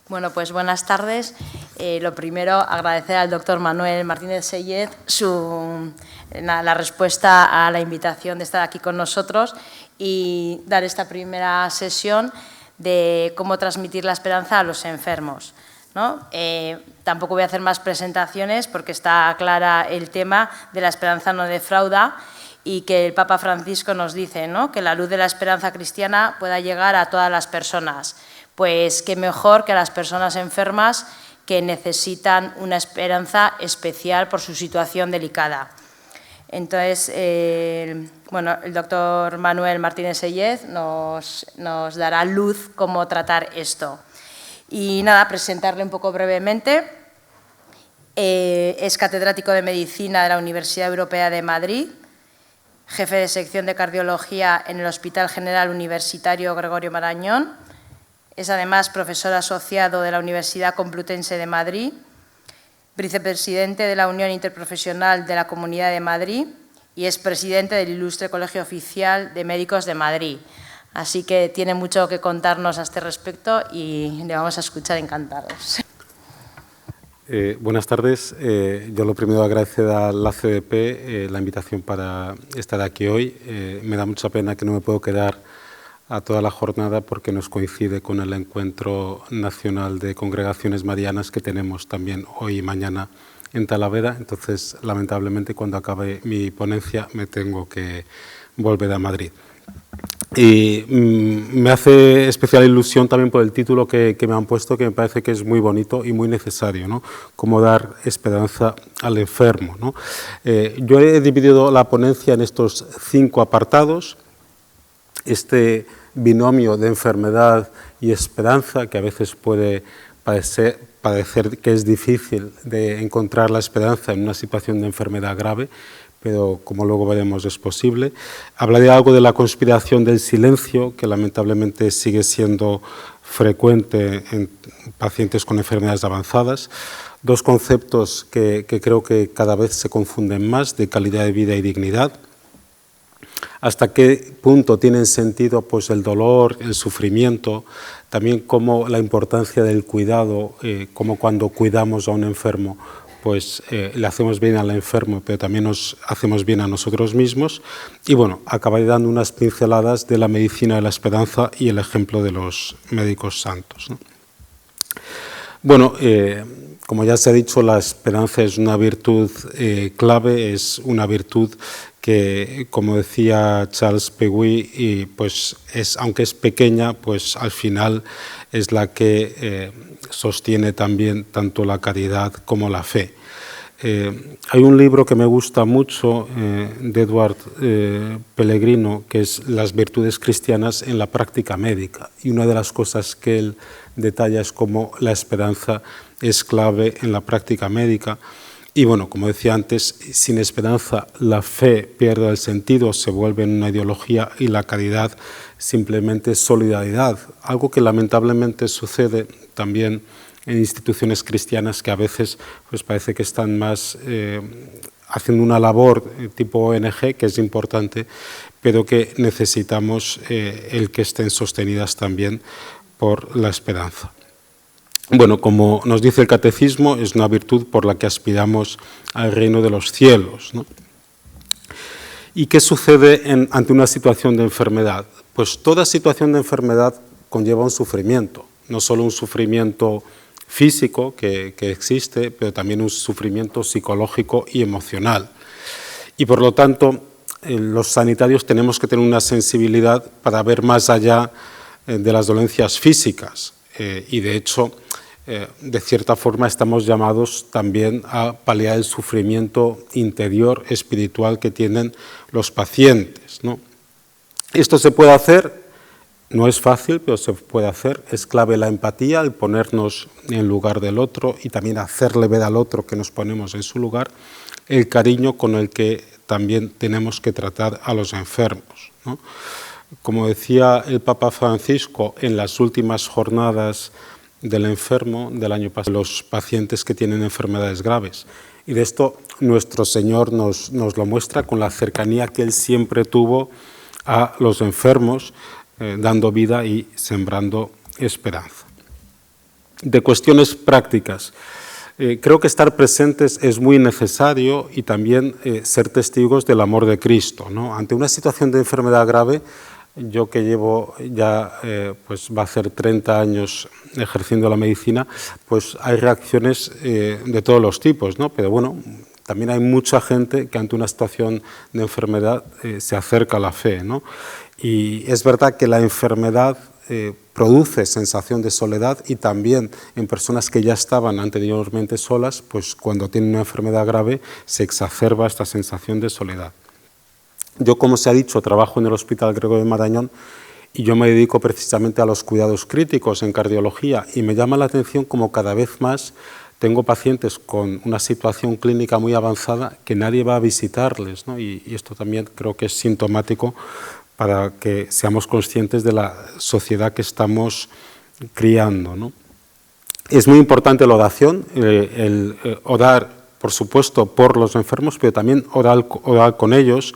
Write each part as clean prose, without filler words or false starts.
Bueno, pues buenas tardes. Lo primero, agradecer al doctor Manuel Martínez Sellez la respuesta a la invitación de estar aquí con nosotros y dar esta primera sesión de cómo transmitir la esperanza a los enfermos, ¿no? Tampoco voy a hacer más presentaciones porque está clara el tema de la esperanza no defrauda y que el Papa Francisco nos dice, ¿no?, que la luz de la esperanza cristiana pueda llegar a todas las personas. Pues qué mejor que a las personas enfermas que necesitan una esperanza especial por su situación delicada. Entonces, bueno, el doctor Manuel Martínez Sellez nos dará luz cómo tratar esto. Y nada, presentarle un poco brevemente. Es catedrático de Medicina de la Universidad Europea de Madrid, jefe de sección de cardiología en el Hospital General Universitario Gregorio Marañón. Es además profesor asociado de la Universidad Complutense de Madrid, vicepresidente de la Unión Interprofesional de la Comunidad de Madrid y es presidente del Ilustre Colegio Oficial de Médicos de Madrid. Así que tiene mucho que contarnos a este respecto y le vamos a escuchar encantados. Buenas tardes. Yo lo primero agradecer a la CDP la invitación para estar aquí hoy. Me da mucha pena que no me puedo quedar a toda la jornada porque nos coincide con el Encuentro Nacional de Congregaciones Marianas que tenemos también hoy y mañana en Talavera. Entonces, lamentablemente, cuando acabe mi ponencia me tengo que volver a Madrid. Y me hace especial ilusión también por el título que me han puesto, que me parece que es muy bonito y muy necesario, ¿no? Cómo dar esperanza al enfermo, ¿no? Yo he dividido la ponencia en estos 5 apartados. Este binomio de enfermedad y esperanza, que a veces puede parecer que es difícil de encontrar la esperanza en una situación de enfermedad grave, pero como luego veremos es posible. Hablaré algo de la conspiración del silencio, que lamentablemente sigue siendo frecuente en pacientes con enfermedades avanzadas. 2 conceptos que creo que cada vez se confunden más, de calidad de vida y dignidad. Hasta qué punto tienen sentido pues, el dolor, el sufrimiento, también como la importancia del cuidado, como cuando cuidamos a un enfermo, pues le hacemos bien al enfermo, pero también nos hacemos bien a nosotros mismos. Y bueno, acabaré dando unas pinceladas de la medicina de la esperanza y el ejemplo de los médicos santos, ¿no? Bueno, como ya se ha dicho, la esperanza es una virtud clave, es una virtud que, como decía Charles Peguy, pues aunque es pequeña, pues al final es la que sostiene también tanto la caridad como la fe. Hay un libro que me gusta mucho de Edward Pellegrino, que es Las virtudes cristianas en la práctica médica, y una de las cosas que él detalla es cómo la esperanza es clave en la práctica médica. Y bueno, como decía antes, sin esperanza la fe pierde el sentido, se vuelve en una ideología y la caridad simplemente es solidaridad, algo que lamentablemente sucede también en instituciones cristianas que a veces pues parece que están más haciendo una labor tipo ONG, que es importante, pero que necesitamos el que estén sostenidas también por la esperanza. Bueno, como nos dice el Catecismo, es una virtud por la que aspiramos al reino de los cielos, ¿no? ¿Y qué sucede ante una situación de enfermedad? Pues toda situación de enfermedad conlleva un sufrimiento, no solo un sufrimiento físico que existe, pero también un sufrimiento psicológico y emocional. Y por lo tanto, los sanitarios tenemos que tener una sensibilidad para ver más allá de las dolencias físicas y de hecho, de cierta forma estamos llamados también a paliar el sufrimiento interior, espiritual que tienen los pacientes, ¿no? Esto se puede hacer, no es fácil, pero se puede hacer. Es clave la empatía, el ponernos en lugar del otro y también hacerle ver al otro que nos ponemos en su lugar, el cariño con el que también tenemos que tratar a los enfermos, ¿no? Como decía el Papa Francisco en las últimas jornadas del enfermo del año pasado, los pacientes que tienen enfermedades graves. Y de esto nuestro Señor nos lo muestra con la cercanía que Él siempre tuvo a los enfermos, dando vida y sembrando esperanza. de cuestiones prácticas. Creo que estar presentes es muy necesario y también ser testigos del amor de Cristo, ¿no? Ante una situación de enfermedad grave, yo que llevo ya, pues va a ser 30 años ejerciendo la medicina, pues hay reacciones de todos los tipos, ¿no? Pero bueno, también hay mucha gente que ante una situación de enfermedad se acerca a la fe, ¿no? Y es verdad que la enfermedad produce sensación de soledad y también en personas que ya estaban anteriormente solas, pues cuando tienen una enfermedad grave se exacerba esta sensación de soledad. Yo, como se ha dicho, trabajo en el Hospital Gregorio de Marañón y yo me dedico precisamente a los cuidados críticos en cardiología y me llama la atención como cada vez más tengo pacientes con una situación clínica muy avanzada que nadie va a visitarles, ¿no? Y esto también creo que es sintomático para que seamos conscientes de la sociedad que estamos criando, ¿no? Es muy importante la oración, el orar, por supuesto, por los enfermos, pero también orar con ellos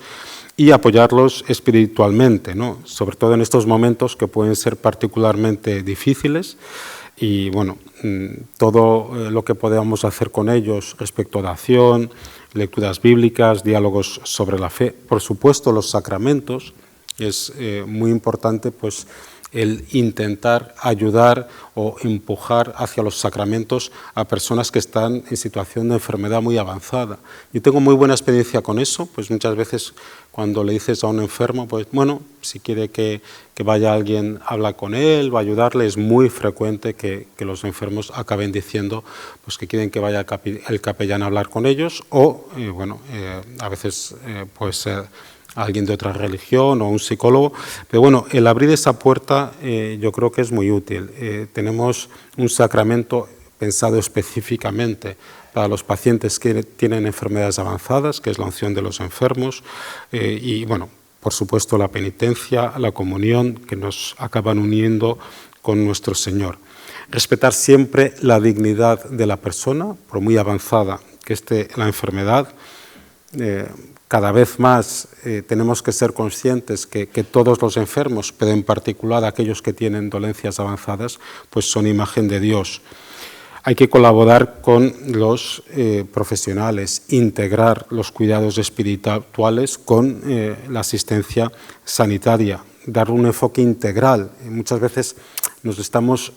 y apoyarlos espiritualmente, ¿no? Sobre todo en estos momentos que pueden ser particularmente difíciles. Y bueno, todo lo que podamos hacer con ellos respecto a oración, lecturas bíblicas, diálogos sobre la fe, por supuesto los sacramentos. Es muy importante pues, el intentar ayudar o empujar hacia los sacramentos a personas que están en situación de enfermedad muy avanzada. Yo tengo muy buena experiencia con eso, pues muchas veces cuando le dices a un enfermo, pues bueno, si quiere que vaya alguien, habla con él, va a ayudarle, es muy frecuente que los enfermos acaben diciendo pues, que quieren que vaya el capellán a hablar con ellos o, a veces puede ser alguien de otra religión o un psicólogo, pero bueno, el abrir esa puerta yo creo que es muy útil. Tenemos un sacramento pensado específicamente para los pacientes que tienen enfermedades avanzadas, que es la unción de los enfermos, y bueno, por supuesto la penitencia, la comunión, que nos acaban uniendo con nuestro Señor. Respetar siempre la dignidad de la persona, por muy avanzada que esté la enfermedad. Cada vez más tenemos que ser conscientes que todos los enfermos, pero en particular aquellos que tienen dolencias avanzadas, pues son imagen de Dios. Hay que colaborar con los profesionales, integrar los cuidados espirituales con la asistencia sanitaria, dar un enfoque integral. Muchas veces nos estamos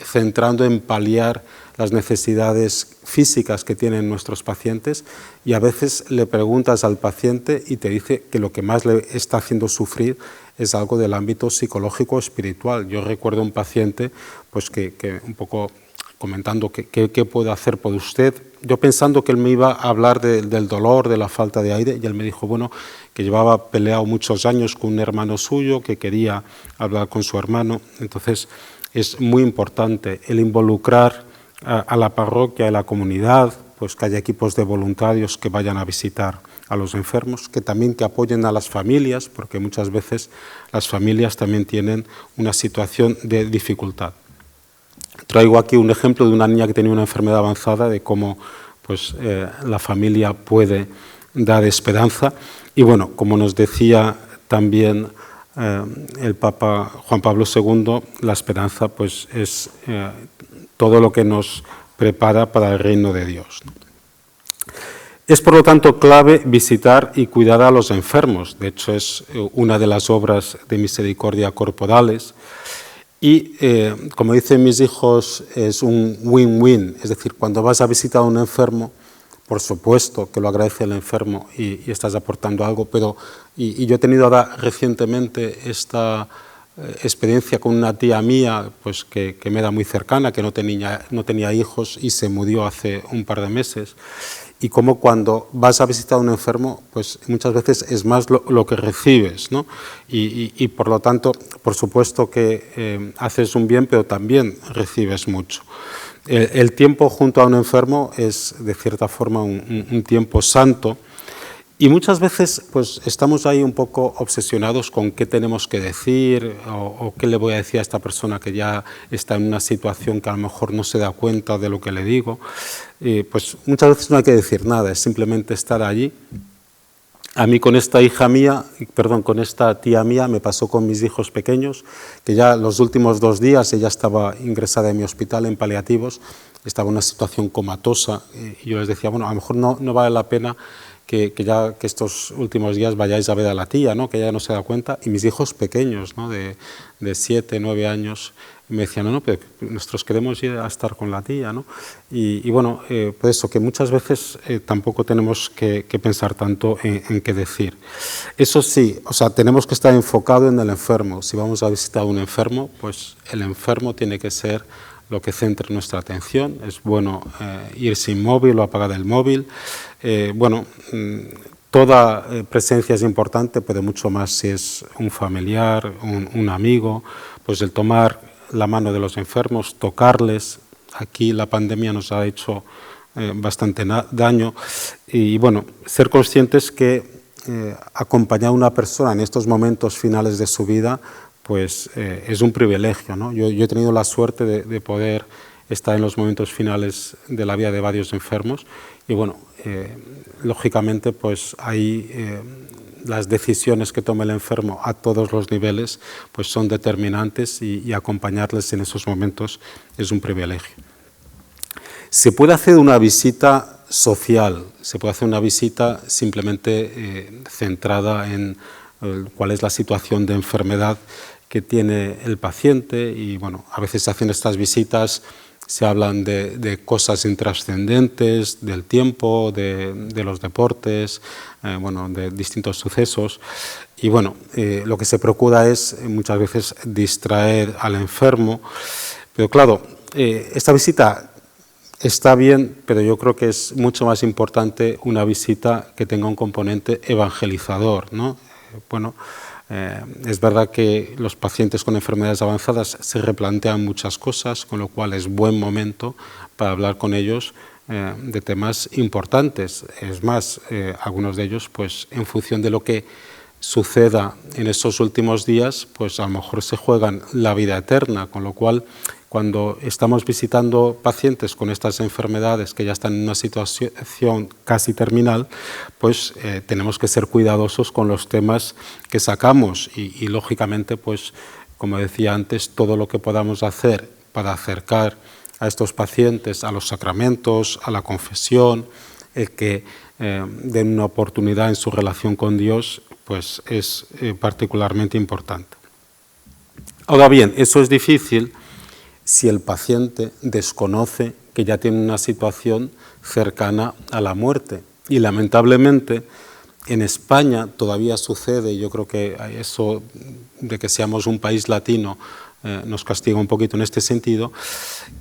centrando en paliar las necesidades físicas que tienen nuestros pacientes y a veces le preguntas al paciente y te dice que lo que más le está haciendo sufrir es algo del ámbito psicológico o espiritual. Yo recuerdo un paciente pues que un poco comentando qué puedo hacer por usted, yo pensando que él me iba a hablar del dolor, de la falta de aire, y él me dijo, bueno, que llevaba peleado muchos años con un hermano suyo, que quería hablar con su hermano. Entonces es muy importante el involucrar a la parroquia, a la comunidad, pues que haya equipos de voluntarios que vayan a visitar a los enfermos, que también que apoyen a las familias, porque muchas veces las familias también tienen una situación de dificultad. Traigo aquí un ejemplo de una niña que tenía una enfermedad avanzada, de cómo pues, la familia puede dar esperanza. Y bueno, como nos decía también el Papa Juan Pablo II, la esperanza pues, es todo lo que nos prepara para el reino de Dios. Es por lo tanto clave visitar y cuidar a los enfermos. De hecho, es una de las obras de misericordia corporales. Y, como dicen mis hijos, es un win-win. Es decir, cuando vas a visitar a un enfermo, por supuesto que lo agradece el enfermo y estás aportando algo, pero y yo he tenido ahora recientemente esta experiencia con una tía mía pues que me era muy cercana, que no tenía hijos y se murió hace un par de meses. Y como cuando vas a visitar a un enfermo, pues muchas veces es más lo que recibes, ¿no? Y por lo tanto, por supuesto que haces un bien, pero también recibes mucho. El tiempo junto a un enfermo es, de cierta forma, un tiempo santo. Y muchas veces pues, estamos ahí un poco obsesionados con qué tenemos que decir o qué le voy a decir a esta persona que ya está en una situación que a lo mejor no se da cuenta de lo que le digo. Pues muchas veces no hay que decir nada, es simplemente estar allí A mí con esta con esta tía mía me pasó con mis hijos pequeños, que ya los últimos 2 días ella estaba ingresada en mi hospital en paliativos, estaba en una situación comatosa, y yo les decía, bueno, a lo mejor no vale la pena que estos últimos días vayáis a ver a la tía, ¿no? Que ella no se da cuenta, y mis hijos pequeños, ¿no? de 7, 9 años, me decían, no, pero nosotros queremos ir a estar con la tía, ¿no? Y bueno, pues eso, que muchas veces tampoco tenemos que pensar tanto en qué decir. Eso sí, o sea, tenemos que estar enfocado en el enfermo. Si vamos a visitar a un enfermo, pues el enfermo tiene que ser lo que centre nuestra atención. Es bueno ir sin móvil o apagar el móvil. Toda presencia es importante, pero mucho más si es un familiar, un amigo, pues el tomar la mano de los enfermos, tocarles. Aquí la pandemia nos ha hecho bastante daño, y bueno, ser conscientes que acompañar a una persona en estos momentos finales de su vida pues es un privilegio, ¿no? Yo he tenido la suerte de poder estar en los momentos finales de la vida de varios enfermos, y bueno, lógicamente pues ahí las decisiones que tome el enfermo a todos los niveles pues son determinantes, y acompañarles en esos momentos es un privilegio. Se puede hacer una visita social, se puede hacer una visita simplemente centrada en cuál es la situación de enfermedad que tiene el paciente, y bueno, a veces se hacen estas visitas, se hablan de cosas intrascendentes, del tiempo, de los deportes, de distintos sucesos, y bueno, lo que se procura es muchas veces distraer al enfermo, pero claro, esta visita está bien, pero yo creo que es mucho más importante una visita que tenga un componente evangelizador, ¿no? Bueno, es verdad que los pacientes con enfermedades avanzadas se replantean muchas cosas, con lo cual es buen momento para hablar con ellos de temas importantes. Es más, algunos de ellos, pues en función de lo que suceda en estos últimos días, pues a lo mejor se juegan la vida eterna, con lo cual cuando estamos visitando pacientes con estas enfermedades que ya están en una situación casi terminal, pues tenemos que ser cuidadosos con los temas que sacamos, y lógicamente, pues como decía antes, todo lo que podamos hacer para acercar a estos pacientes a los sacramentos, a la confesión, el que den una oportunidad en su relación con Dios, pues es particularmente importante. Ahora bien, eso es difícil si el paciente desconoce que ya tiene una situación cercana a la muerte. Y lamentablemente en España todavía sucede, y yo creo que eso de que seamos un país latino nos castiga un poquito en este sentido,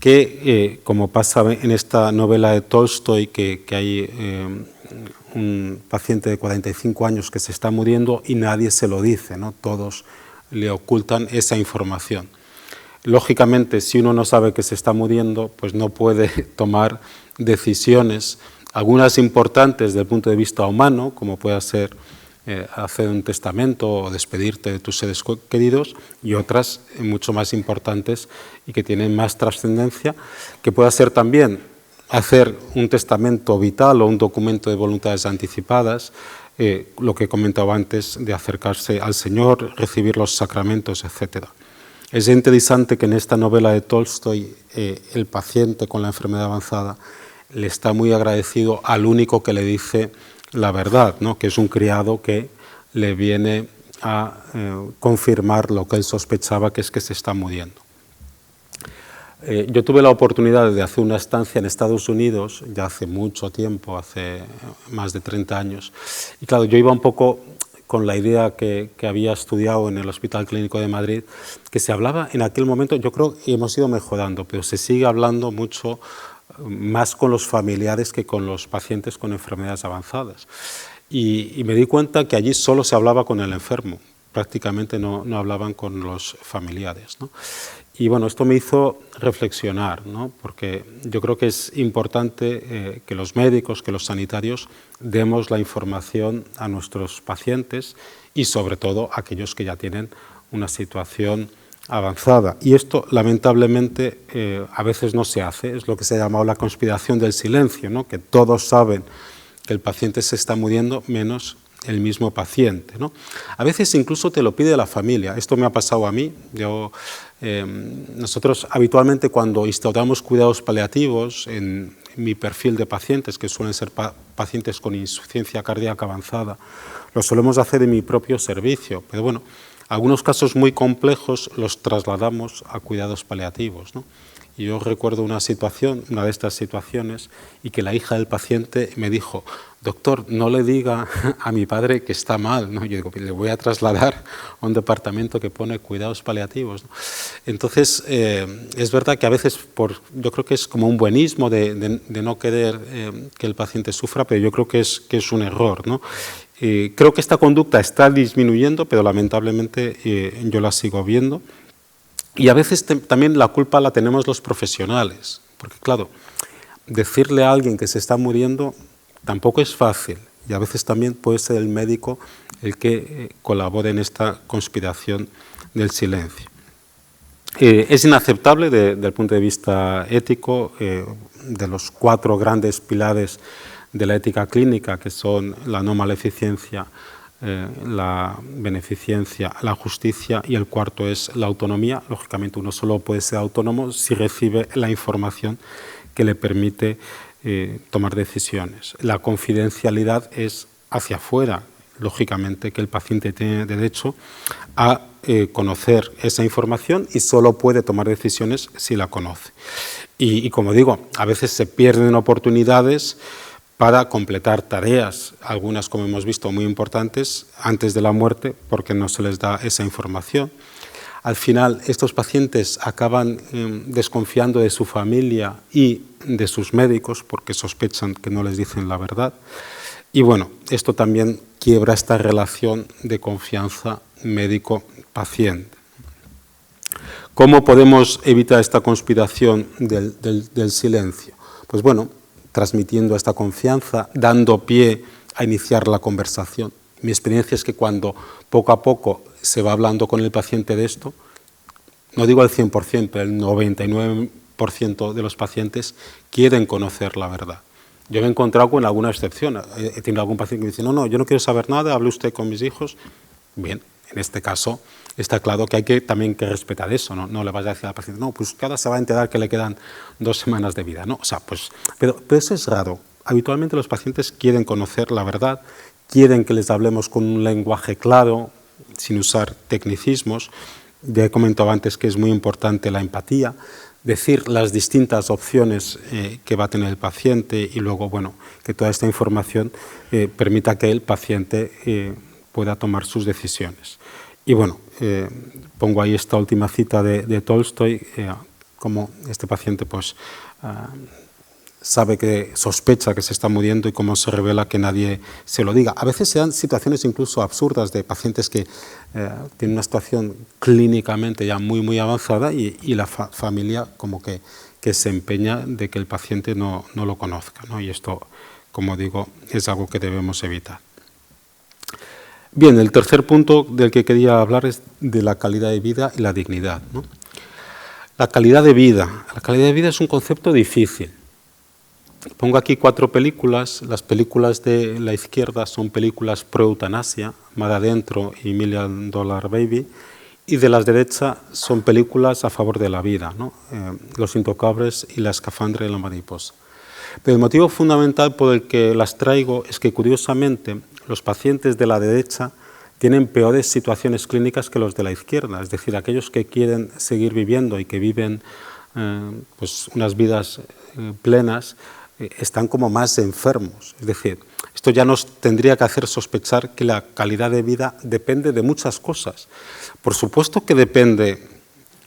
que como pasa en esta novela de Tolstoy, que hay un paciente de 45 años que se está muriendo y nadie se lo dice, ¿no? Todos le ocultan esa información. Lógicamente, si uno no sabe que se está muriendo, pues no puede tomar decisiones, algunas importantes desde el punto de vista humano, como puede ser hacer un testamento o despedirte de tus seres queridos, y otras mucho más importantes y que tienen más trascendencia, que pueda ser también hacer un testamento vital o un documento de voluntades anticipadas, lo que he comentado antes de acercarse al Señor, recibir los sacramentos, etc. Es interesante que en esta novela de Tolstoy el paciente con la enfermedad avanzada le está muy agradecido al único que le dice la verdad, ¿no? Que es un criado que le viene a confirmar lo que él sospechaba, que es que se está muriendo. Yo tuve la oportunidad de hacer una estancia en Estados Unidos ya hace mucho tiempo, hace más de 30 años, y claro, yo iba un poco con la idea que había estudiado en el Hospital Clínico de Madrid, que se hablaba en aquel momento, yo creo que hemos ido mejorando, pero se sigue hablando mucho más con los familiares que con los pacientes con enfermedades avanzadas. Y me di cuenta que allí solo se hablaba con el enfermo, prácticamente no hablaban con los familiares, ¿no? Y bueno, esto me hizo reflexionar, ¿no? Porque yo creo que es importante que los médicos, que los sanitarios demos la información a nuestros pacientes y sobre todo a aquellos que ya tienen una situación avanzada. Y esto lamentablemente a veces no se hace, es lo que se ha llamado la conspiración del silencio, ¿no? Que todos saben que el paciente se está muriendo menos el mismo paciente, ¿no? A veces incluso te lo pide la familia. Esto me ha pasado a mí. Nosotros habitualmente cuando instauramos cuidados paliativos en mi perfil de pacientes, que suelen ser pacientes con insuficiencia cardíaca avanzada, lo solemos hacer en mi propio servicio, pero bueno, algunos casos muy complejos los trasladamos a cuidados paliativos, ¿no? Y yo recuerdo una de estas situaciones, y que la hija del paciente me dijo: doctor, no le diga a mi padre que está mal, ¿no? Yo digo, le voy a trasladar a un departamento que pone cuidados paliativos, ¿no? Entonces, es verdad que a veces, yo creo que es como un buenismo de no querer que el paciente sufra, pero yo creo que es un error, ¿no? Creo que esta conducta está disminuyendo, pero lamentablemente yo la sigo viendo. Y a veces también la culpa la tenemos los profesionales, porque claro, decirle a alguien que se está muriendo tampoco es fácil, y a veces también puede ser el médico el que colabore en esta conspiración del silencio. Es inaceptable desde el punto de vista ético, de los 4 grandes pilares de la ética clínica, que son la no maleficencia, la beneficencia, la justicia, y el cuarto es la autonomía. Lógicamente uno solo puede ser autónomo si recibe la información que le permite tomar decisiones. La confidencialidad es hacia afuera, lógicamente que el paciente tiene derecho a conocer esa información y solo puede tomar decisiones si la conoce. Y como digo, a veces se pierden oportunidades para completar tareas, algunas, como hemos visto, muy importantes, antes de la muerte, porque no se les da esa información. Al final, estos pacientes acaban desconfiando de su familia y de sus médicos, porque sospechan que no les dicen la verdad. Y bueno, esto también quiebra esta relación de confianza médico-paciente. ¿Cómo podemos evitar esta conspiración del silencio? Pues bueno, transmitiendo esta confianza, dando pie a iniciar la conversación. Mi experiencia es que cuando poco a poco se va hablando con el paciente de esto, no digo el 100%, pero el 99% de los pacientes quieren conocer la verdad. Yo me he encontrado con alguna excepción. He tenido algún paciente que me dice: no, yo no quiero saber nada, hable usted con mis hijos. Bien, en este caso está claro que hay que también que respetar eso, ¿no? No le vas a decir al paciente: no, pues que ahora se va a enterar que le quedan 2 semanas de vida, ¿no? O sea, pues, pero eso es raro. Habitualmente los pacientes quieren conocer la verdad, quieren que les hablemos con un lenguaje claro, sin usar tecnicismos. Ya he comentado antes que es muy importante la empatía, decir las distintas opciones que va a tener el paciente, y luego, bueno, que toda esta información permita que el paciente pueda tomar sus decisiones. Y bueno, pongo ahí esta última cita de Tolstoy, como este paciente pues sabe que sospecha que se está muriendo y cómo se revela que nadie se lo diga. A veces se dan situaciones incluso absurdas de pacientes que tienen una situación clínicamente ya muy avanzada y la familia como que se empeña de que el paciente no lo conozca, ¿no? Y esto, como digo, es algo que debemos evitar. Bien, el tercer punto del que quería hablar es de la calidad de vida y la dignidad, ¿no? La calidad de vida. La calidad de vida es un concepto difícil. Pongo aquí 4 películas. Las películas de la izquierda son películas pro-eutanasia, Mar Adentro y $1 Million Baby, y de la derecha son películas a favor de la vida, ¿no? Los Intocables y La escafandra de la mariposa. Pero el motivo fundamental por el que las traigo es que, curiosamente, los pacientes de la derecha tienen peores situaciones clínicas que los de la izquierda, es decir, aquellos que quieren seguir viviendo y que viven pues unas vidas plenas, están como más enfermos. Es decir, esto ya nos tendría que hacer sospechar que la calidad de vida depende de muchas cosas. Por supuesto que depende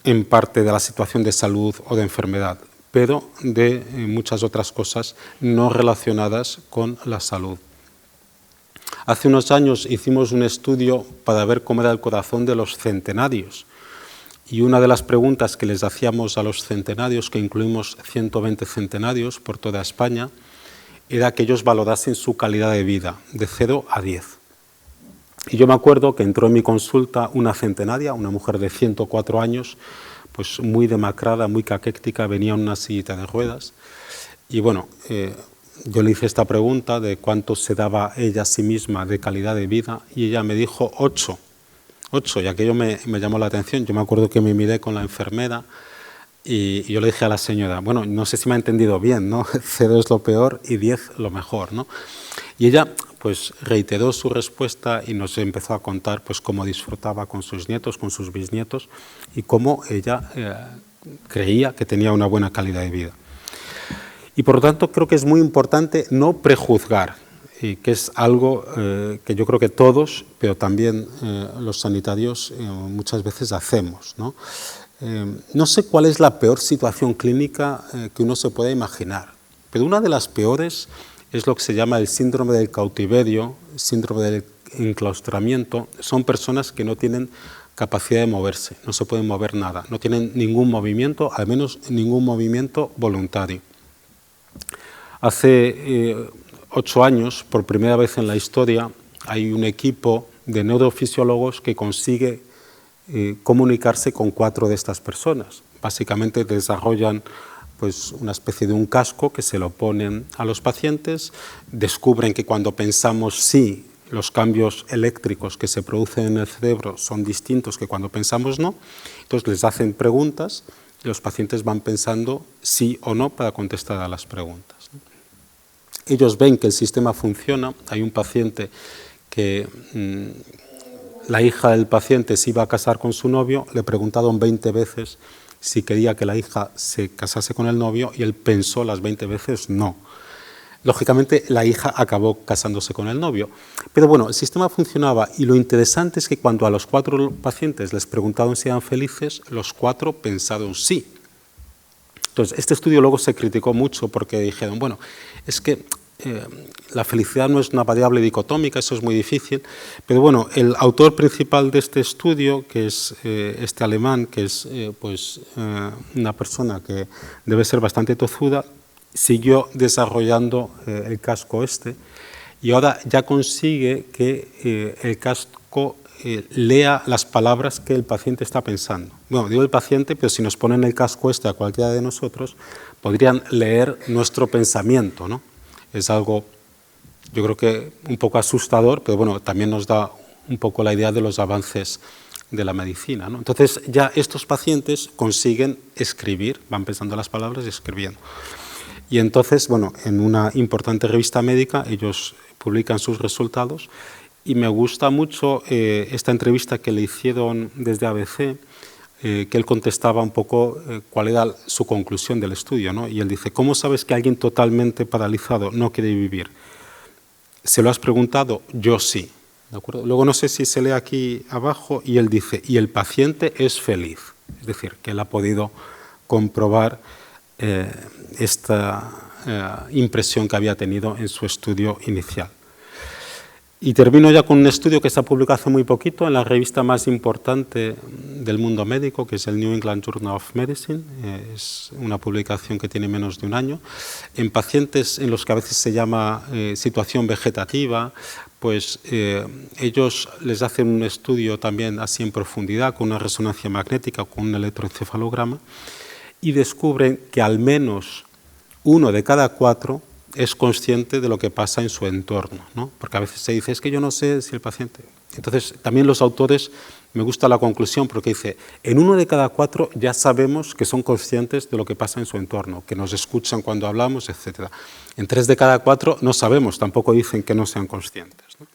en parte de la situación de salud o de enfermedad, pero de muchas otras cosas no relacionadas con la salud. Hace unos años hicimos un estudio para ver cómo era el corazón de los centenarios. Y una de las preguntas que les hacíamos a los centenarios, que incluimos 120 centenarios por toda España, era que ellos valorasen su calidad de vida, de 0 a 10. Y yo me acuerdo que entró en mi consulta una centenaria, una mujer de 104 años, pues muy demacrada, muy caquéctica, venía en una sillita de ruedas. Y bueno, yo le hice esta pregunta de cuánto se daba ella a sí misma de calidad de vida y ella me dijo 8, y aquello me llamó la atención. Yo me acuerdo que me miré con la enfermera y yo le dije a la señora, bueno, no sé si me ha entendido bien, ¿no? 0 es lo peor y 10 lo mejor, ¿no? Y ella pues reiteró su respuesta y nos empezó a contar pues cómo disfrutaba con sus nietos, con sus bisnietos y cómo ella creía que tenía una buena calidad de vida. Y por lo tanto creo que es muy importante no prejuzgar, y que es algo que yo creo que todos, pero también los sanitarios muchas veces hacemos, ¿no? No sé cuál es la peor situación clínica que uno se pueda imaginar, pero una de las peores es lo que se llama el síndrome del cautiverio, síndrome del enclaustramiento. Son personas que no tienen capacidad de moverse, no se pueden mover nada, no tienen ningún movimiento, al menos ningún movimiento voluntario. Hace 8 años, por primera vez en la historia, hay un equipo de neurofisiólogos que consigue comunicarse con 4 de estas personas. Básicamente desarrollan pues, una especie de un casco que se lo ponen a los pacientes, descubren que cuando pensamos sí, los cambios eléctricos que se producen en el cerebro son distintos que cuando pensamos no, entonces les hacen preguntas y los pacientes van pensando sí o no para contestar a las preguntas. Ellos ven que el sistema funciona. Hay un paciente que la hija del paciente se iba a casar con su novio, le preguntaron 20 veces si quería que la hija se casase con el novio y él pensó las 20 veces no. Lógicamente la hija acabó casándose con el novio. Pero bueno, el sistema funcionaba y lo interesante es que cuando a los 4 pacientes les preguntaron si eran felices, los 4 pensaron sí. Entonces, este estudio luego se criticó mucho porque dijeron, bueno, es que la felicidad no es una variable dicotómica, eso es muy difícil, pero bueno, el autor principal de este estudio, que es este alemán, que es una persona que debe ser bastante tozuda, siguió desarrollando el casco este y ahora ya consigue que el casco lea las palabras que el paciente está pensando. Bueno, digo el paciente, pero si nos ponen el casco este a cualquiera de nosotros, podrían leer nuestro pensamiento, ¿no? Es algo, yo creo que un poco asustador, pero bueno, también nos da un poco la idea de los avances de la medicina, ¿no? Entonces ya estos pacientes consiguen escribir, van pensando las palabras y escribiendo. Y entonces, bueno, en una importante revista médica ellos publican sus resultados y me gusta mucho esta entrevista que le hicieron desde ABC, que él contestaba un poco cuál era su conclusión del estudio, ¿no? Y él dice, ¿cómo sabes que alguien totalmente paralizado no quiere vivir? ¿Se lo has preguntado? Yo sí. ¿De acuerdo? Luego no sé si se lee aquí abajo y él dice, y el paciente es feliz. Es decir, que él ha podido comprobar esta impresión que había tenido en su estudio inicial. Y termino ya con un estudio que se ha publicado hace muy poquito en la revista más importante del mundo médico, que es el New England Journal of Medicine. Es una publicación que tiene menos de un año. En pacientes en los que a veces se llama situación vegetativa, pues ellos les hacen un estudio también así en profundidad, con una resonancia magnética o con un electroencefalograma, y descubren que al menos 1 de cada 4 es consciente de lo que pasa en su entorno, ¿no? Porque a veces se dice, es que yo no sé si el paciente... Entonces, también los autores, me gusta la conclusión, porque dice, en 1 de cada 4 ya sabemos que son conscientes de lo que pasa en su entorno, que nos escuchan cuando hablamos, etc. En 3 de cada 4 no sabemos, tampoco dicen que no sean conscientes, ¿no?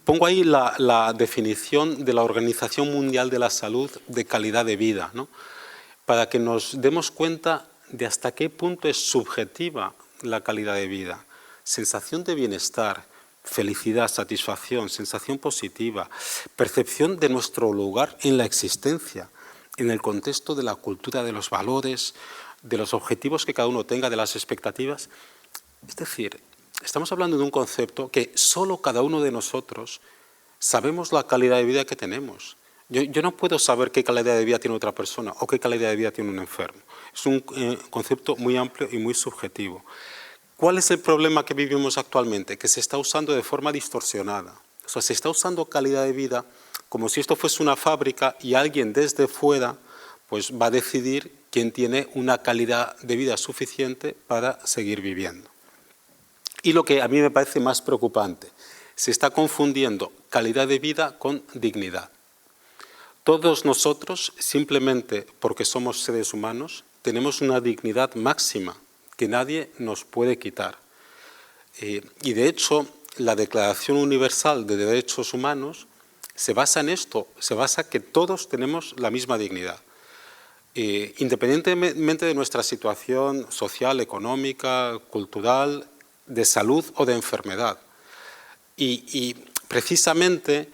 Pongo ahí la definición de la Organización Mundial de la Salud de calidad de vida, ¿no? Para que nos demos cuenta de hasta qué punto es subjetiva la calidad de vida. Sensación de bienestar, felicidad, satisfacción, sensación positiva, percepción de nuestro lugar en la existencia, en el contexto de la cultura, de los valores, de los objetivos que cada uno tenga, de las expectativas. Es decir, estamos hablando de un concepto que solo cada uno de nosotros sabemos la calidad de vida que tenemos. Yo no puedo saber qué calidad de vida tiene otra persona o qué calidad de vida tiene un enfermo. Es un concepto muy amplio y muy subjetivo. ¿Cuál es el problema que vivimos actualmente? Que se está usando de forma distorsionada. O sea, se está usando calidad de vida como si esto fuese una fábrica y alguien desde fuera pues, va a decidir quien tiene una calidad de vida suficiente para seguir viviendo. Y lo que a mí me parece más preocupante, se está confundiendo calidad de vida con dignidad. Todos nosotros, simplemente porque somos seres humanos, tenemos una dignidad máxima que nadie nos puede quitar. Y de hecho, la Declaración Universal de Derechos Humanos se basa en esto, se basa en que todos tenemos la misma dignidad. Independientemente de nuestra situación social, económica, cultural, de salud o de enfermedad. Y precisamente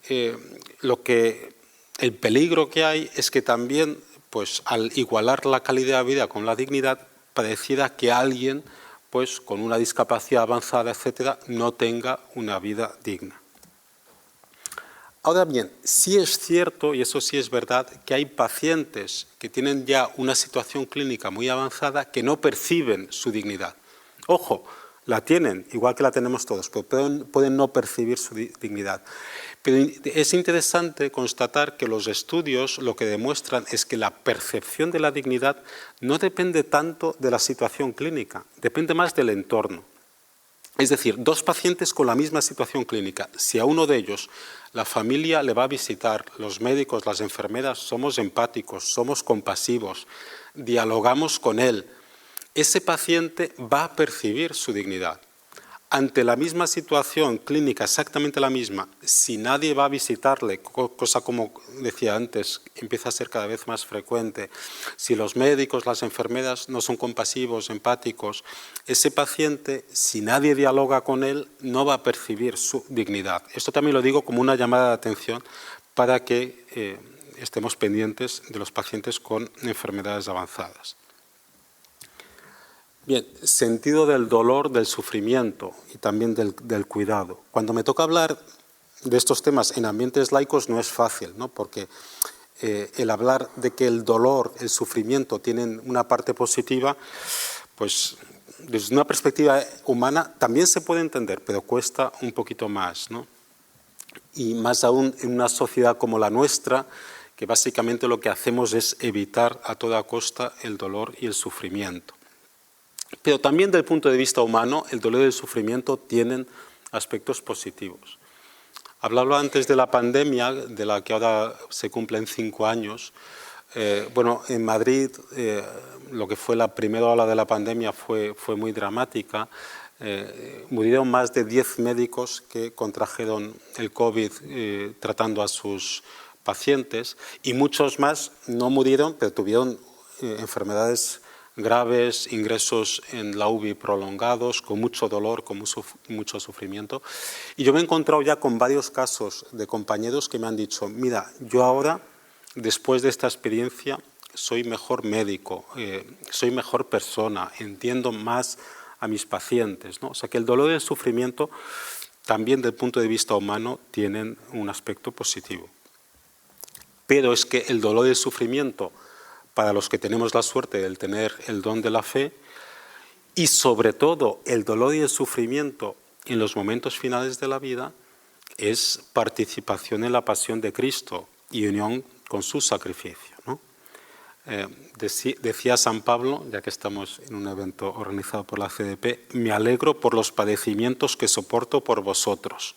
el peligro que hay es que también, pues, al igualar la calidad de vida con la dignidad, pareciera que alguien, pues, con una discapacidad avanzada, etcétera, no tenga una vida digna. Ahora bien, sí es cierto, y eso sí es verdad, que hay pacientes que tienen ya una situación clínica muy avanzada que no perciben su dignidad. Ojo, la tienen, igual que la tenemos todos, pero pueden no percibir su dignidad. Pero es interesante constatar que los estudios lo que demuestran es que la percepción de la dignidad no depende tanto de la situación clínica, depende más del entorno. Es decir, dos pacientes con la misma situación clínica, si a uno de ellos la familia le va a visitar, los médicos, las enfermeras, somos empáticos, somos compasivos, dialogamos con él, ese paciente va a percibir su dignidad. Ante la misma situación clínica, exactamente la misma, si nadie va a visitarle, cosa como decía antes, empieza a ser cada vez más frecuente, si los médicos, las enfermeras no son compasivos, empáticos, ese paciente, si nadie dialoga con él, no va a percibir su dignidad. Esto también lo digo como una llamada de atención para que estemos pendientes de los pacientes con enfermedades avanzadas. Bien, sentido del dolor, del sufrimiento y también del cuidado. Cuando me toca hablar de estos temas en ambientes laicos no es fácil, ¿no? Porque el hablar de que el dolor, el sufrimiento tienen una parte positiva, pues desde una perspectiva humana también se puede entender, pero cuesta un poquito más, ¿no? Y más aún en una sociedad como la nuestra, que básicamente lo que hacemos es evitar a toda costa el dolor y el sufrimiento. Pero también desde el punto de vista humano, el dolor y el sufrimiento tienen aspectos positivos. Hablaba antes de la pandemia, de la que ahora se cumplen 5 años. Bueno, en Madrid lo que fue la primera ola de la pandemia fue muy dramática. Murieron más de 10 médicos que contrajeron el COVID tratando a sus pacientes y muchos más no murieron, pero tuvieron enfermedades graves, ingresos en la UBI prolongados, con mucho dolor, con mucho sufrimiento. Y yo me he encontrado ya con varios casos de compañeros que me han dicho, mira, yo ahora, después de esta experiencia, soy mejor médico, soy mejor persona, entiendo más a mis pacientes, ¿no? O sea que el dolor y el sufrimiento, también desde el punto de vista humano, tienen un aspecto positivo. Pero es que el dolor y el sufrimiento, para los que tenemos la suerte de tener el don de la fe, y sobre todo el dolor y el sufrimiento en los momentos finales de la vida, es participación en la pasión de Cristo y unión con su sacrificio, ¿no? Decía San Pablo, ya que estamos en un evento organizado por la CDP, me alegro por los padecimientos que soporto por vosotros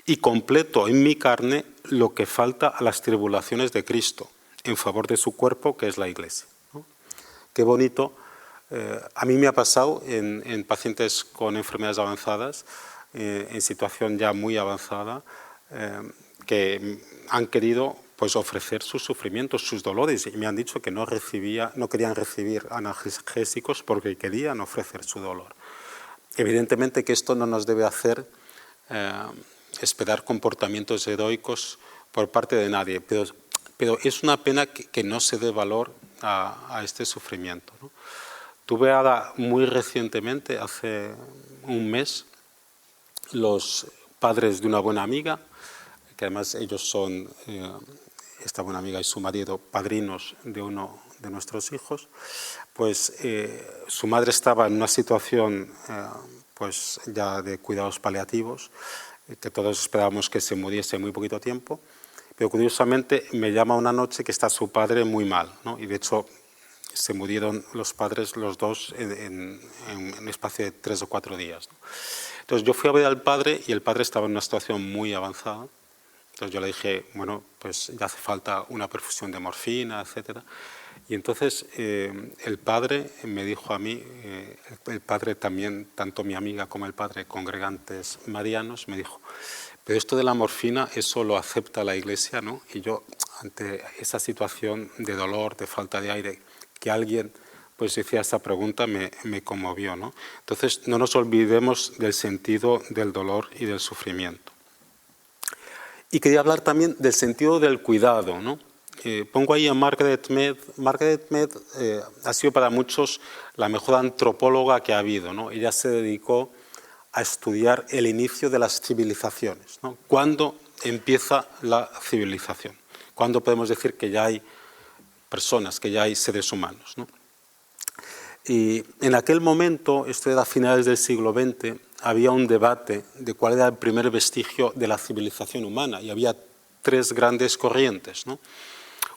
y completo en mi carne lo que falta a las tribulaciones de Cristo, en favor de su cuerpo, que es la Iglesia, ¿no? Qué bonito. A mí me ha pasado en pacientes con enfermedades avanzadas, en situación ya muy avanzada, que han querido, pues, ofrecer sus sufrimientos, sus dolores, y me han dicho que no querían recibir analgésicos porque querían ofrecer su dolor. Evidentemente que esto no nos debe hacer esperar comportamientos heroicos por parte de nadie, pero es una pena que no se dé valor a este sufrimiento, ¿no? Tuve ahora muy recientemente, hace un mes, los padres de una buena amiga, que además ellos son, esta buena amiga y su marido, padrinos de uno de nuestros hijos, pues su madre estaba en una situación pues ya de cuidados paliativos, que todos esperábamos que se muriese en muy poquito tiempo. Pero curiosamente me llama una noche que está su padre muy mal, ¿no? Y de hecho se murieron los padres los dos en un espacio de 3 o 4 días, ¿no? Entonces yo fui a ver al padre y el padre estaba en una situación muy avanzada. Entonces yo le dije, bueno, pues ya hace falta una perfusión de morfina, etcétera. Y entonces el padre me dijo a mí, el padre también, tanto mi amiga como el padre, congregantes marianos, me dijo, pero esto de la morfina, eso lo acepta la Iglesia, ¿no? Y yo, ante esa situación de dolor, de falta de aire, que alguien pues decía esa pregunta, me conmovió, ¿no? Entonces no nos olvidemos del sentido del dolor y del sufrimiento. Y quería hablar también del sentido del cuidado, ¿no? Pongo ahí a Margaret Mead. Margaret Mead ha sido para muchos la mejor antropóloga que ha habido, ¿no? Ella se dedicó a estudiar el inicio de las civilizaciones, ¿no? ¿Cuándo empieza la civilización? ¿Cuándo podemos decir que ya hay personas, que ya hay seres humanos, ¿no? Y en aquel momento, esto era a finales del siglo XX, había un debate de cuál era el primer vestigio de la civilización humana, y había 3 grandes corrientes, ¿no?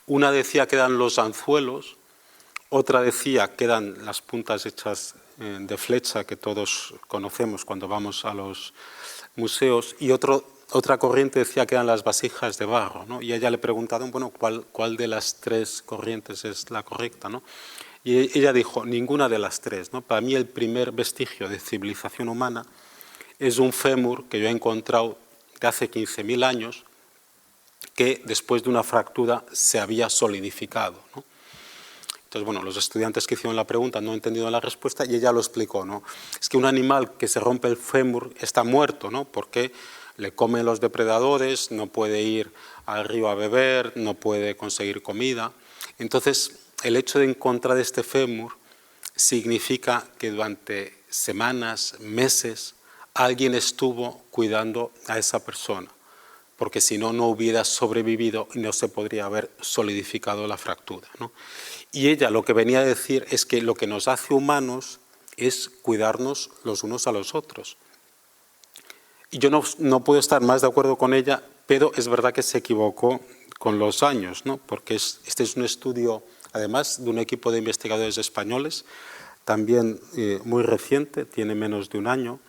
Una decía que eran los anzuelos, otra decía que eran las puntas hechas de flecha que todos conocemos cuando vamos a los museos, y otra corriente decía que eran las vasijas de barro, ¿no? Y a ella le preguntaron, bueno, ¿cuál de las 3 corrientes es la correcta, ¿no? Y ella dijo, ninguna de las 3, ¿no? Para mí el primer vestigio de civilización humana es un fémur que yo he encontrado de hace 15.000 años, que después de una fractura se había solidificado, ¿no? Entonces, bueno, los estudiantes que hicieron la pregunta no han entendido la respuesta y ella lo explicó, ¿no? Es que un animal que se rompe el fémur está muerto, ¿no? Porque le comen los depredadores, no puede ir al río a beber, no puede conseguir comida. Entonces, el hecho de encontrar este fémur significa que durante semanas, meses, alguien estuvo cuidando a esa persona, porque si no, no hubiera sobrevivido y no se podría haber solidificado la fractura, ¿no? Y ella lo que venía a decir es que lo que nos hace humanos es cuidarnos los unos a los otros. Y yo no puedo estar más de acuerdo con ella, pero es verdad que se equivocó con los años, ¿no? Porque este es un estudio, además, de un equipo de investigadores españoles, también muy reciente, tiene menos de un año.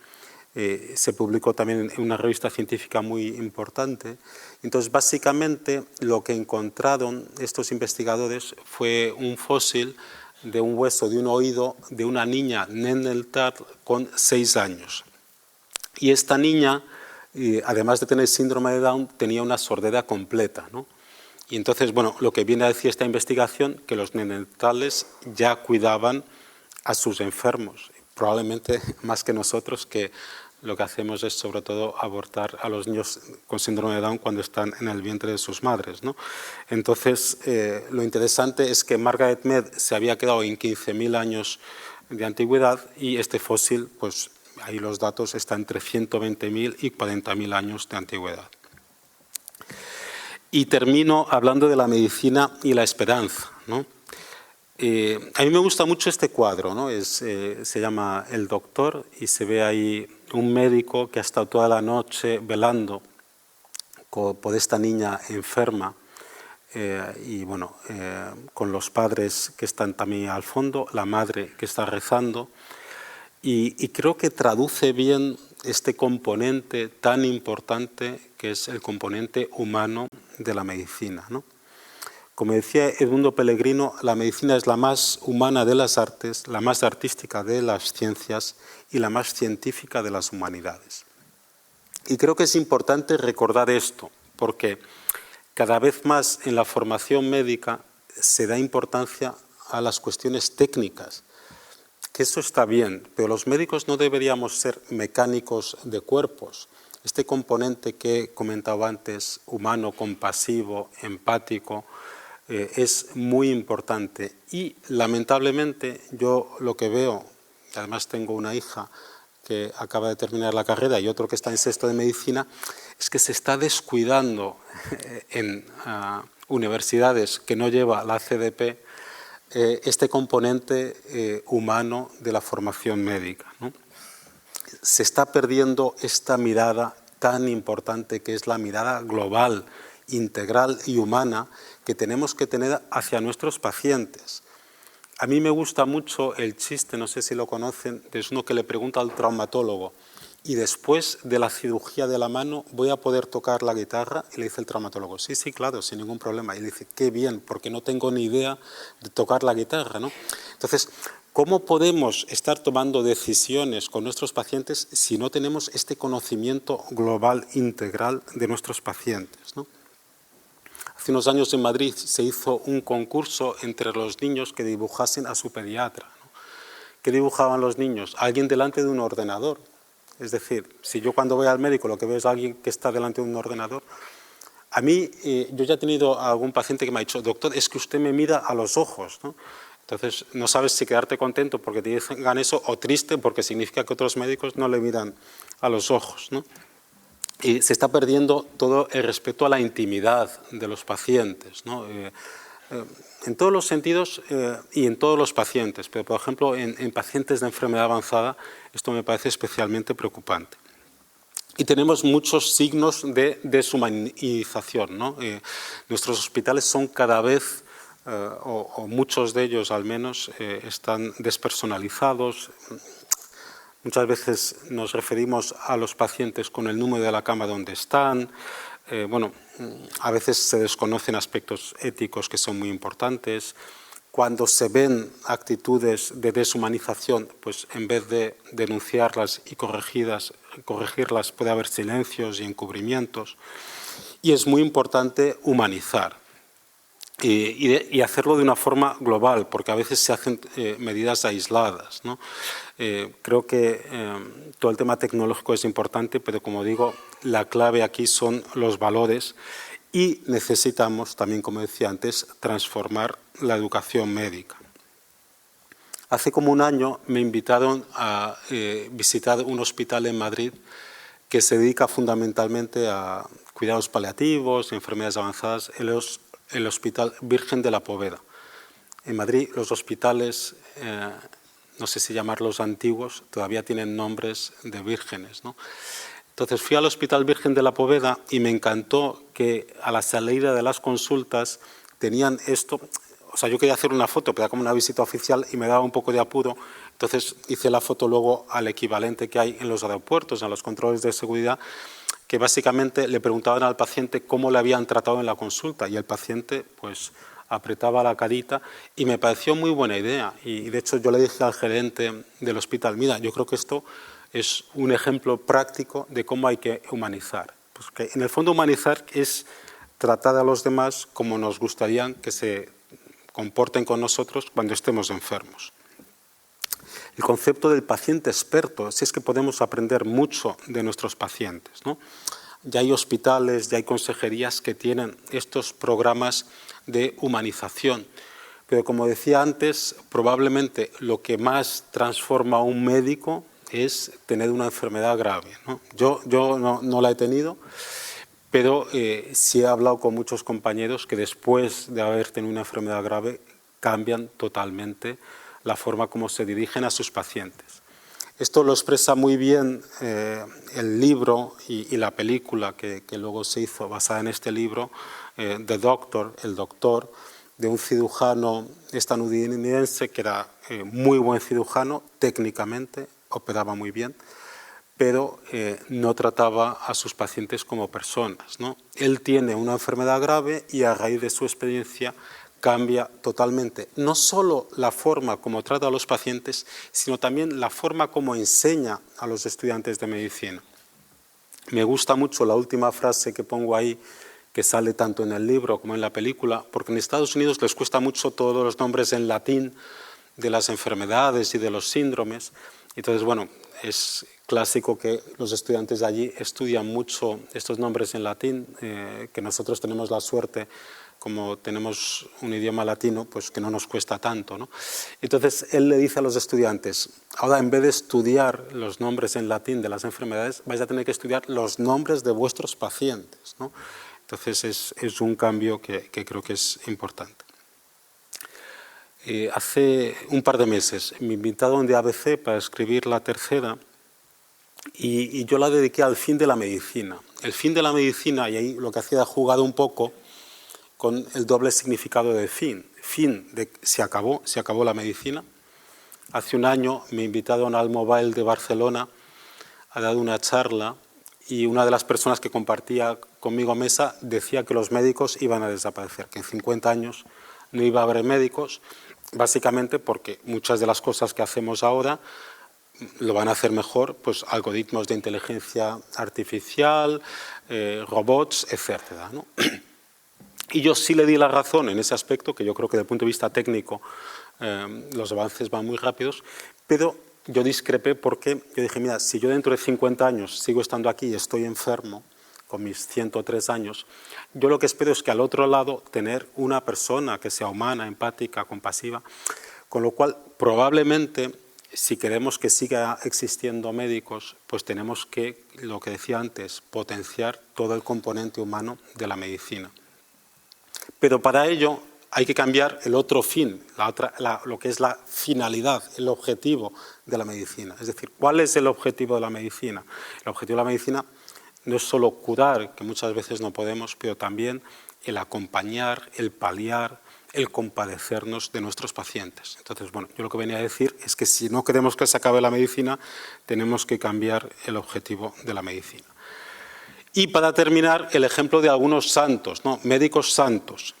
Se publicó también en una revista científica muy importante. Entonces, básicamente, lo que encontraron estos investigadores fue un fósil de un hueso de un oído de una niña Neandertal con 6 años. Y esta niña, además de tener síndrome de Down, tenía una sordera completa, ¿no? Y entonces, bueno, lo que viene a decir esta investigación, que los neandertales ya cuidaban a sus enfermos, probablemente más que nosotros, que lo que hacemos es sobre todo abortar a los niños con síndrome de Down cuando están en el vientre de sus madres, ¿no? Entonces, lo interesante es que Margaret Mead se había quedado en 15.000 años de antigüedad y este fósil, pues ahí los datos están entre 120.000 y 40.000 años de antigüedad. Y termino hablando de la medicina y la esperanza, ¿no? A mí me gusta mucho este cuadro, ¿no? Se llama El Doctor y se ve ahí un médico que ha estado toda la noche velando por esta niña enferma y bueno, con los padres que están también al fondo, la madre que está rezando y creo que traduce bien este componente tan importante que es el componente humano de la medicina, ¿no? Como decía Edmundo Pellegrino, la medicina es la más humana de las artes, la más artística de las ciencias y la más científica de las humanidades. Y creo que es importante recordar esto, porque cada vez más en la formación médica se da importancia a las cuestiones técnicas, que eso está bien, pero los médicos no deberíamos ser mecánicos de cuerpos. Este componente que he comentado antes, humano, compasivo, empático, es muy importante y lamentablemente yo lo que veo, además tengo una hija que acaba de terminar la carrera y otro que está en sexto de medicina, es que se está descuidando en universidades que no lleva la CDP este componente humano de la formación médica, ¿no? Se está perdiendo esta mirada tan importante que es la mirada global, integral y humana que tenemos que tener hacia nuestros pacientes. A mí me gusta mucho el chiste, no sé si lo conocen, es uno que le pregunta al traumatólogo, y después de la cirugía de la mano, ¿voy a poder tocar la guitarra? Y le dice el traumatólogo, sí, sí, claro, sin ningún problema. Y le dice, qué bien, porque no tengo ni idea de tocar la guitarra, ¿no? Entonces, ¿cómo podemos estar tomando decisiones con nuestros pacientes si no tenemos este conocimiento global, integral de nuestros pacientes, ¿no? Hace unos años en Madrid se hizo un concurso entre los niños que dibujasen a su pediatra, ¿no? ¿Qué dibujaban los niños? Alguien delante de un ordenador. Es decir, si yo cuando voy al médico lo que veo es alguien que está delante de un ordenador, a mí, yo ya he tenido algún paciente que me ha dicho, doctor, es que usted me mira a los ojos, ¿no? Entonces, no sabes si quedarte contento porque te digan eso o triste porque significa que otros médicos no le miran a los ojos, ¿no? Y se está perdiendo todo el respeto a la intimidad de los pacientes, ¿no? En todos los sentidos y en todos los pacientes, pero por ejemplo en pacientes de enfermedad avanzada esto me parece especialmente preocupante. Y tenemos muchos signos de deshumanización, ¿no? Nuestros hospitales son cada vez, o muchos de ellos al menos, están despersonalizados. Muchas veces nos referimos a los pacientes con el número de la cama donde están. Bueno, a veces se desconocen aspectos éticos que son muy importantes. Cuando se ven actitudes de deshumanización, pues en vez de denunciarlas y corregirlas puede haber silencios y encubrimientos. Y es muy importante humanizar. Y hacerlo de una forma global, porque a veces se hacen medidas aisladas, ¿no? Creo que todo el tema tecnológico es importante, pero como digo, la clave aquí son los valores y necesitamos también, como decía antes, transformar la educación médica. Hace como un año me invitaron a visitar un hospital en Madrid que se dedica fundamentalmente a cuidados paliativos y enfermedades avanzadas, el Hospital Virgen de la Poveda. En Madrid los hospitales, no sé si llamarlos antiguos, todavía tienen nombres de vírgenes, ¿no? Entonces fui al Hospital Virgen de la Poveda y me encantó que a la salida de las consultas tenían esto. O sea, yo quería hacer una foto, pero era como una visita oficial y me daba un poco de apuro. Entonces hice la foto luego al equivalente que hay en los aeropuertos, en los controles de seguridad, que básicamente le preguntaban al paciente cómo le habían tratado en la consulta y el paciente pues apretaba la carita y me pareció muy buena idea. Y de hecho yo le dije al gerente del hospital, mira, yo creo que esto es un ejemplo práctico de cómo hay que humanizar. Pues que en el fondo humanizar es tratar a los demás como nos gustaría que se comporten con nosotros cuando estemos enfermos. El concepto del paciente experto, si es que podemos aprender mucho de nuestros pacientes, ¿no? Ya hay hospitales, ya hay consejerías que tienen estos programas de humanización. Pero como decía antes, probablemente lo que más transforma a un médico es tener una enfermedad grave, ¿no? Yo no la he tenido, pero sí he hablado con muchos compañeros que después de haber tenido una enfermedad grave cambian totalmente la forma como se dirigen a sus pacientes. Esto lo expresa muy bien el libro y la película que luego se hizo basada en este libro, The Doctor, el doctor, de un cirujano estadounidense que era muy buen cirujano, técnicamente, operaba muy bien, pero no trataba a sus pacientes como personas, ¿no? Él tiene una enfermedad grave y a raíz de su experiencia cambia totalmente, no solo la forma como trata a los pacientes, sino también la forma como enseña a los estudiantes de medicina. Me gusta mucho la última frase que pongo ahí, que sale tanto en el libro como en la película, porque en Estados Unidos les cuesta mucho todos los nombres en latín de las enfermedades y de los síndromes. Entonces, bueno, es clásico que los estudiantes de allí estudian mucho estos nombres en latín, que nosotros tenemos la suerte, como tenemos un idioma latino, pues que no nos cuesta tanto, ¿no? Entonces, él le dice a los estudiantes, ahora en vez de estudiar los nombres en latín de las enfermedades, vais a tener que estudiar los nombres de vuestros pacientes, ¿no? Entonces, es un cambio que creo que es importante. Hace un par de meses me invitaron de ABC para escribir la tercera y yo la dediqué al fin de la medicina. El fin de la medicina, y ahí lo que hacía era jugar un poco, con el doble significado de fin. Fin de se acabó la medicina. Hace un año me invitaron al Mobile de Barcelona a dar una charla y una de las personas que compartía conmigo mesa decía que los médicos iban a desaparecer, que en 50 años no iba a haber médicos, básicamente porque muchas de las cosas que hacemos ahora lo van a hacer mejor pues algoritmos de inteligencia artificial, robots, etcétera, ¿no? Y yo sí le di la razón en ese aspecto, que yo creo que desde el punto de vista técnico los avances van muy rápidos, pero yo discrepé porque yo dije, mira, si yo dentro de 50 años sigo estando aquí y estoy enfermo, con mis 103 años, yo lo que espero es que al otro lado tener una persona que sea humana, empática, compasiva, con lo cual probablemente si queremos que siga existiendo médicos, pues tenemos que, lo que decía antes, potenciar todo el componente humano de la medicina. Pero para ello hay que cambiar el otro fin, lo que es la finalidad, el objetivo de la medicina. Es decir, ¿cuál es el objetivo de la medicina? El objetivo de la medicina no es solo curar, que muchas veces no podemos, pero también el acompañar, el paliar, el compadecernos de nuestros pacientes. Entonces, bueno, yo lo que venía a decir es que si no queremos que se acabe la medicina, tenemos que cambiar el objetivo de la medicina. Y para terminar, el ejemplo de algunos santos, ¿no? Médicos santos.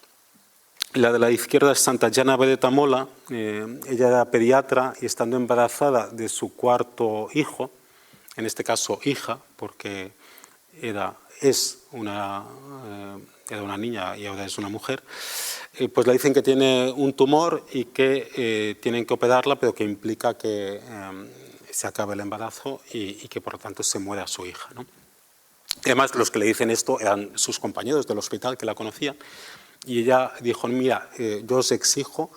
La de la izquierda es Santa Jana Vedeta Mola. Ella era pediatra y estando embarazada de su cuarto hijo, en este caso hija, porque era una niña y ahora es una mujer, pues le dicen que tiene un tumor y que tienen que operarla, pero que implica que se acabe el embarazo y que por lo tanto se muera su hija, ¿no? Además, los que le dicen esto eran sus compañeros del hospital que la conocían y ella dijo, mira, yo os exijo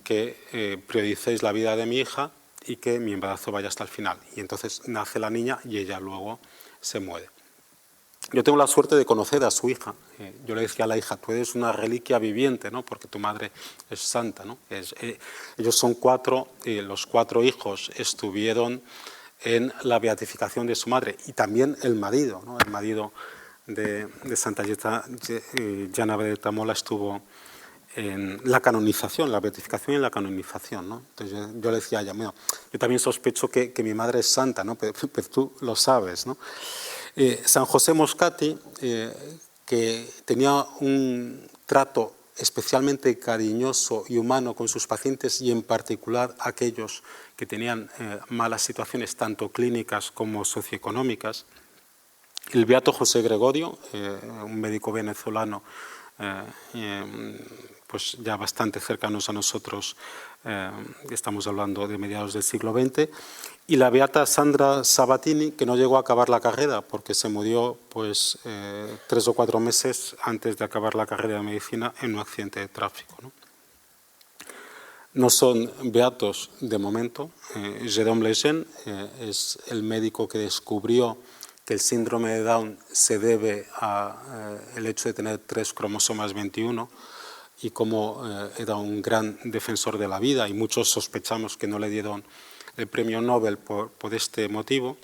que prioricéis la vida de mi hija y que mi embarazo vaya hasta el final. Y entonces nace la niña y ella luego se muere. Yo tengo la suerte de conocer a su hija. Yo le decía a la hija, tú eres una reliquia viviente, ¿no? Porque tu madre es santa, ¿no? Ellos son 4, los 4 hijos estuvieron en la beatificación de su madre y también el marido, ¿no? El marido de Santa Jana Vedeta Mola estuvo en la canonización, la beatificación y la canonización, ¿no? Entonces yo le decía a ella, bueno, yo también sospecho que mi madre es santa, ¿no? Pero tú lo sabes, ¿no? San José Moscati, que tenía un trato especialmente cariñoso y humano con sus pacientes y en particular aquellos que tenían malas situaciones tanto clínicas como socioeconómicas. El beato José Gregorio, un médico venezolano pues ya bastante cercanos a nosotros, estamos hablando de mediados del siglo XX, y la beata Sandra Sabatini, que no llegó a acabar la carrera porque se murió pues 3 o 4 meses antes de acabar la carrera de medicina en un accidente de tráfico, ¿no? No son beatos de momento. Jérôme Lejeune es el médico que descubrió que el síndrome de Down se debe al hecho de tener 3 cromosomas 21 y como era un gran defensor de la vida y muchos sospechamos que no le dieron el premio Nobel por este motivo.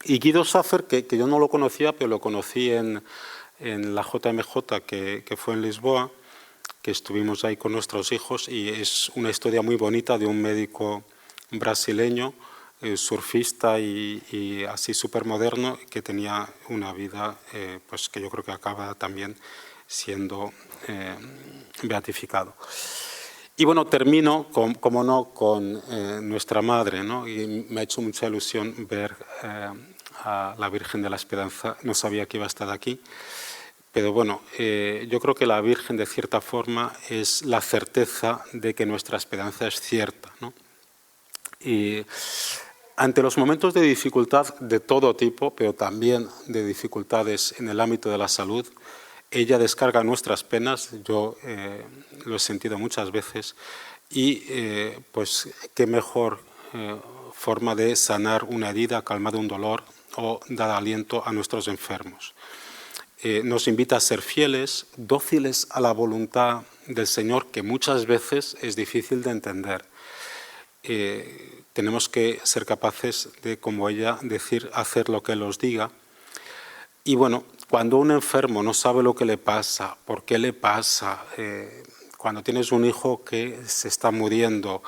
Y Guido Schaffer, que yo no lo conocía, pero lo conocí en la JMJ que fue en Lisboa, que estuvimos ahí con nuestros hijos y es una historia muy bonita de un médico brasileño, surfista y así súper moderno, que tenía una vida pues que yo creo que acaba también siendo beatificado. Y bueno, termino, como no, con nuestra madre, ¿no? Y me ha hecho mucha ilusión ver a la Virgen de la Esperanza. No sabía que iba a estar aquí, pero bueno, yo creo que la Virgen de cierta forma es la certeza de que nuestra esperanza es cierta, ¿no? Y ante los momentos de dificultad de todo tipo, pero también de dificultades en el ámbito de la salud, ella descarga nuestras penas, yo lo he sentido muchas veces, y pues qué mejor forma de sanar una herida, calmar un dolor o dar aliento a nuestros enfermos. Nos invita a ser fieles, dóciles a la voluntad del Señor, que muchas veces es difícil de entender. Tenemos que ser capaces de, como ella, decir, hacer lo que Él os diga. Y bueno, Cuando un enfermo no sabe lo que le pasa, por qué le pasa, cuando tienes un hijo que se está muriendo,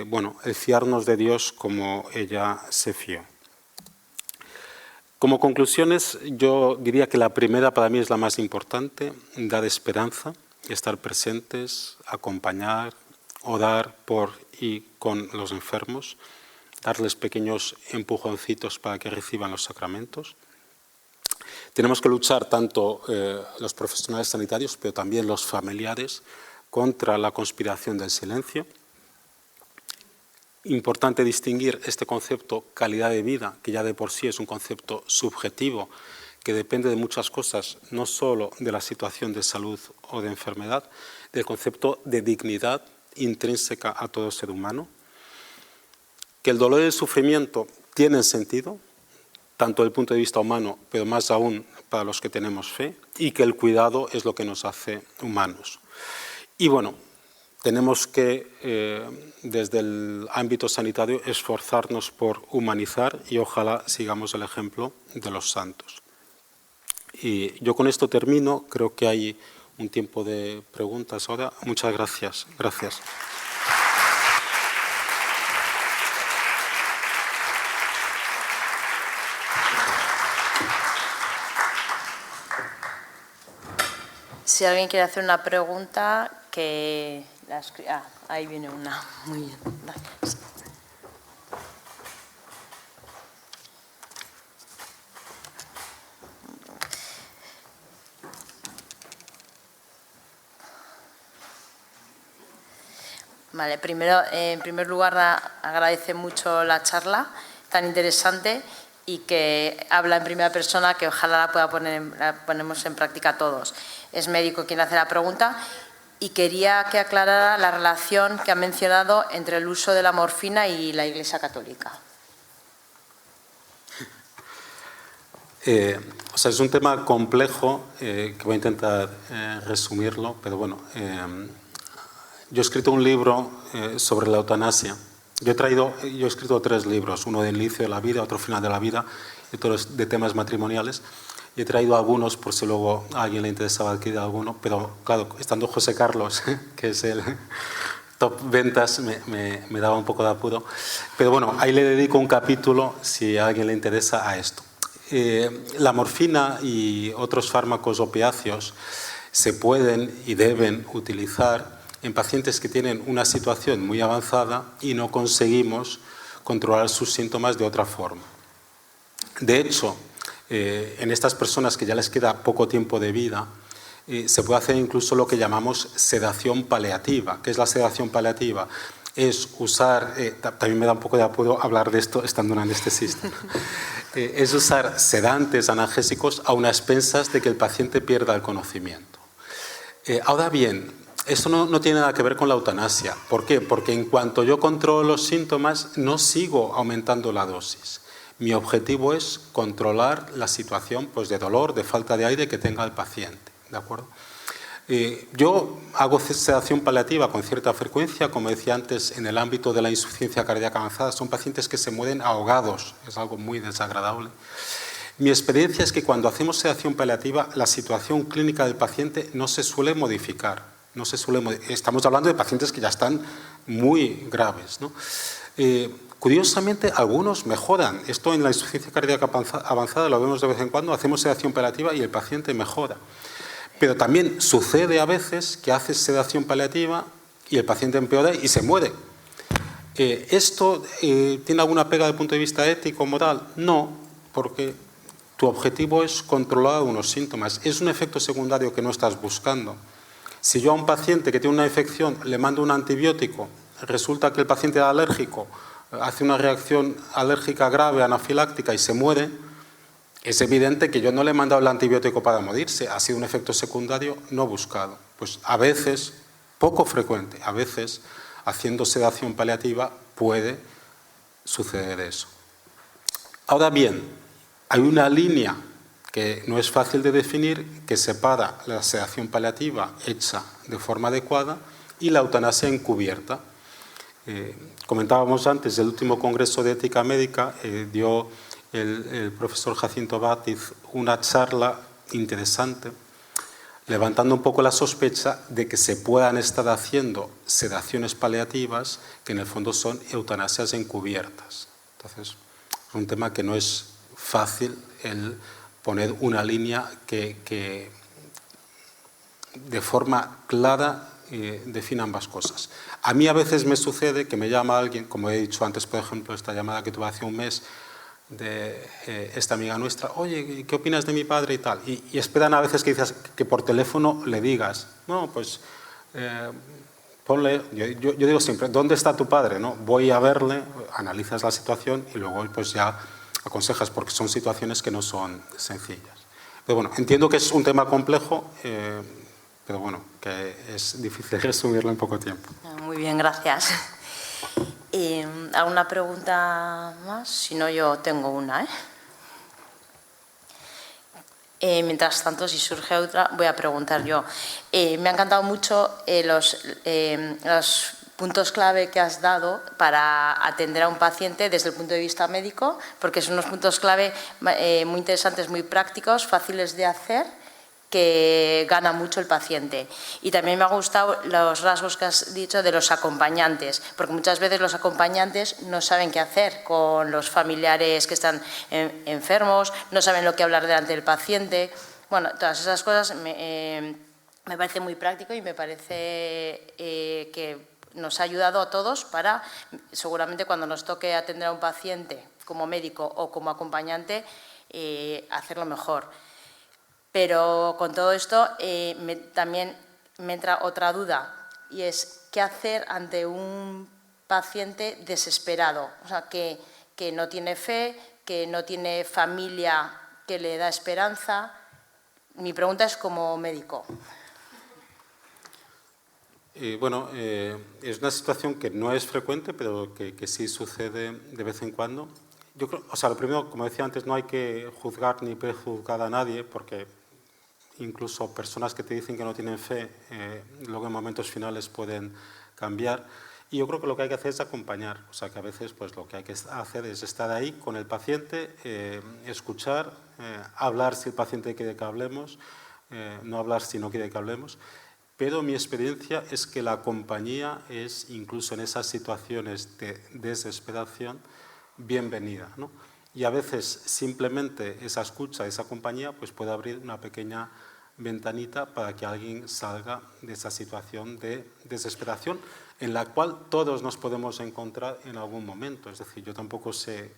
bueno, el fiarnos de Dios como ella se fió. Como conclusiones, yo diría que la primera para mí es la más importante, dar esperanza, estar presentes, acompañar, orar por y con los enfermos, darles pequeños empujoncitos para que reciban los sacramentos. Tenemos que luchar tanto los profesionales sanitarios, pero también los familiares, contra la conspiración del silencio. Importante distinguir este concepto calidad de vida, que ya de por sí es un concepto subjetivo, que depende de muchas cosas, no solo de la situación de salud o de enfermedad, del concepto de dignidad intrínseca a todo ser humano. Que el dolor y el sufrimiento tienen sentido, tanto desde el punto de vista humano, pero más aún para los que tenemos fe, y que el cuidado es lo que nos hace humanos. Y bueno, tenemos que, desde el ámbito sanitario, esforzarnos por humanizar y ojalá sigamos el ejemplo de los santos. Y yo con esto termino, creo que hay un tiempo de preguntas ahora. Muchas gracias. Gracias. Si alguien quiere hacer una pregunta, que la escriba. Ahí viene una. Muy bien. Gracias. Vale, primero, en primer lugar, agradece mucho la charla tan interesante y que habla en primera persona, que ojalá la ponemos en práctica todos. Es médico quien hace la pregunta y quería que aclarara la relación que ha mencionado entre el uso de la morfina y la Iglesia Católica. O sea, es un tema complejo que voy a intentar resumirlo, pero bueno, yo he escrito un libro sobre la eutanasia. Yo he escrito 3 libros, uno del inicio de la vida, otro final de la vida, y otros de temas matrimoniales. Y he traído algunos por si luego a alguien le interesaba adquirir alguno, pero claro, estando José Carlos, que es el top ventas, me daba un poco de apuro. Pero bueno, ahí le dedico un capítulo si a alguien le interesa a esto. La morfina y otros fármacos opiáceos se pueden y deben utilizar en pacientes que tienen una situación muy avanzada y no conseguimos controlar sus síntomas de otra forma. De hecho, en estas personas que ya les queda poco tiempo de vida, se puede hacer incluso lo que llamamos sedación paliativa. ¿Qué es la sedación paliativa? Es usar, también me da un poco de apuro hablar de esto estando un anestesista, es usar sedantes analgésicos a unas expensas de que el paciente pierda el conocimiento. Ahora bien, esto no tiene nada que ver con la eutanasia. ¿Por qué? Porque en cuanto yo controlo los síntomas, no sigo aumentando la dosis. Mi objetivo es controlar la situación pues, de dolor, de falta de aire que tenga el paciente. ¿De acuerdo? Yo hago sedación paliativa con cierta frecuencia, como decía antes, en el ámbito de la insuficiencia cardíaca avanzada. Son pacientes que se mueren ahogados, es algo muy desagradable. Mi experiencia es que cuando hacemos sedación paliativa, la situación clínica del paciente no se suele modificar. Estamos hablando de pacientes que ya están muy graves, ¿no? Curiosamente, algunos mejoran. Esto en la insuficiencia cardíaca avanzada lo vemos de vez en cuando, hacemos sedación paliativa y el paciente mejora. Pero también sucede a veces que haces sedación paliativa y el paciente empeora y se muere. ¿Esto tiene alguna pega desde el punto de vista ético o moral? No, porque tu objetivo es controlar unos síntomas. Es un efecto secundario que no estás buscando. Si yo a un paciente que tiene una infección le mando un antibiótico, resulta que el paciente es alérgico, hace una reacción alérgica grave, anafiláctica y se muere, es evidente que yo no le he mandado el antibiótico para morirse, ha sido un efecto secundario no buscado. Pues a veces, poco frecuente, a veces haciendo sedación paliativa puede suceder eso. Ahora bien, hay una línea que no es fácil de definir, que separa la sedación paliativa hecha de forma adecuada y la eutanasia encubierta. Comentábamos antes del último Congreso de Ética Médica, dio el profesor Jacinto Bátiz una charla interesante, levantando un poco la sospecha de que se puedan estar haciendo sedaciones paliativas que en el fondo son eutanasias encubiertas. Entonces, es un tema que no es fácil el poner una línea que de forma clara define ambas cosas. A mí a veces me sucede que me llama alguien, como he dicho antes, por ejemplo, esta llamada que tuve hace un mes, de esta amiga nuestra, oye, ¿qué opinas de mi padre y tal? Y esperan a veces que dices que por teléfono le digas, no, pues ponle, yo digo siempre, ¿dónde está tu padre? ¿No? Voy a verle, analizas la situación y luego pues ya aconsejas, porque son situaciones que no son sencillas. Pero bueno, entiendo que es un tema complejo, pero bueno, que es difícil resumirlo en poco tiempo. Muy bien, gracias. ¿Alguna pregunta más? Si no, yo tengo una. Mientras tanto, si surge otra, voy a preguntar yo. Me ha encantado mucho los puntos clave que has dado para atender a un paciente desde el punto de vista médico, porque son unos puntos clave muy interesantes, muy prácticos, fáciles de hacer, que gana mucho el paciente. Y también me ha gustado los rasgos que has dicho de los acompañantes, porque muchas veces los acompañantes no saben qué hacer con los familiares que están enfermos, no saben lo que hablar delante del paciente. Bueno, todas esas cosas me parece muy práctico y me parece que nos ha ayudado a todos para, seguramente cuando nos toque atender a un paciente como médico o como acompañante, hacerlo mejor. Pero con todo esto también me entra otra duda, y es ¿qué hacer ante un paciente desesperado? O sea, que no tiene fe, que no tiene familia que le da esperanza. Mi pregunta es como médico. Bueno, es una situación que no es frecuente, pero que sí sucede de vez en cuando. Yo creo, o sea, lo primero, como decía antes, no hay que juzgar ni prejuzgar a nadie, porque incluso personas que te dicen que no tienen fe, luego en momentos finales pueden cambiar. Y yo creo que lo que hay que hacer es acompañar. O sea, que a veces pues, lo que hay que hacer es estar ahí con el paciente, escuchar, hablar si el paciente quiere que hablemos, no hablar si no quiere que hablemos. Pero mi experiencia es que la compañía es, incluso en esas situaciones de desesperación, bienvenida, ¿no? Y a veces simplemente esa escucha, esa compañía, pues puede abrir una pequeña ventanita para que alguien salga de esa situación de desesperación en la cual todos nos podemos encontrar en algún momento. Es decir, yo tampoco sé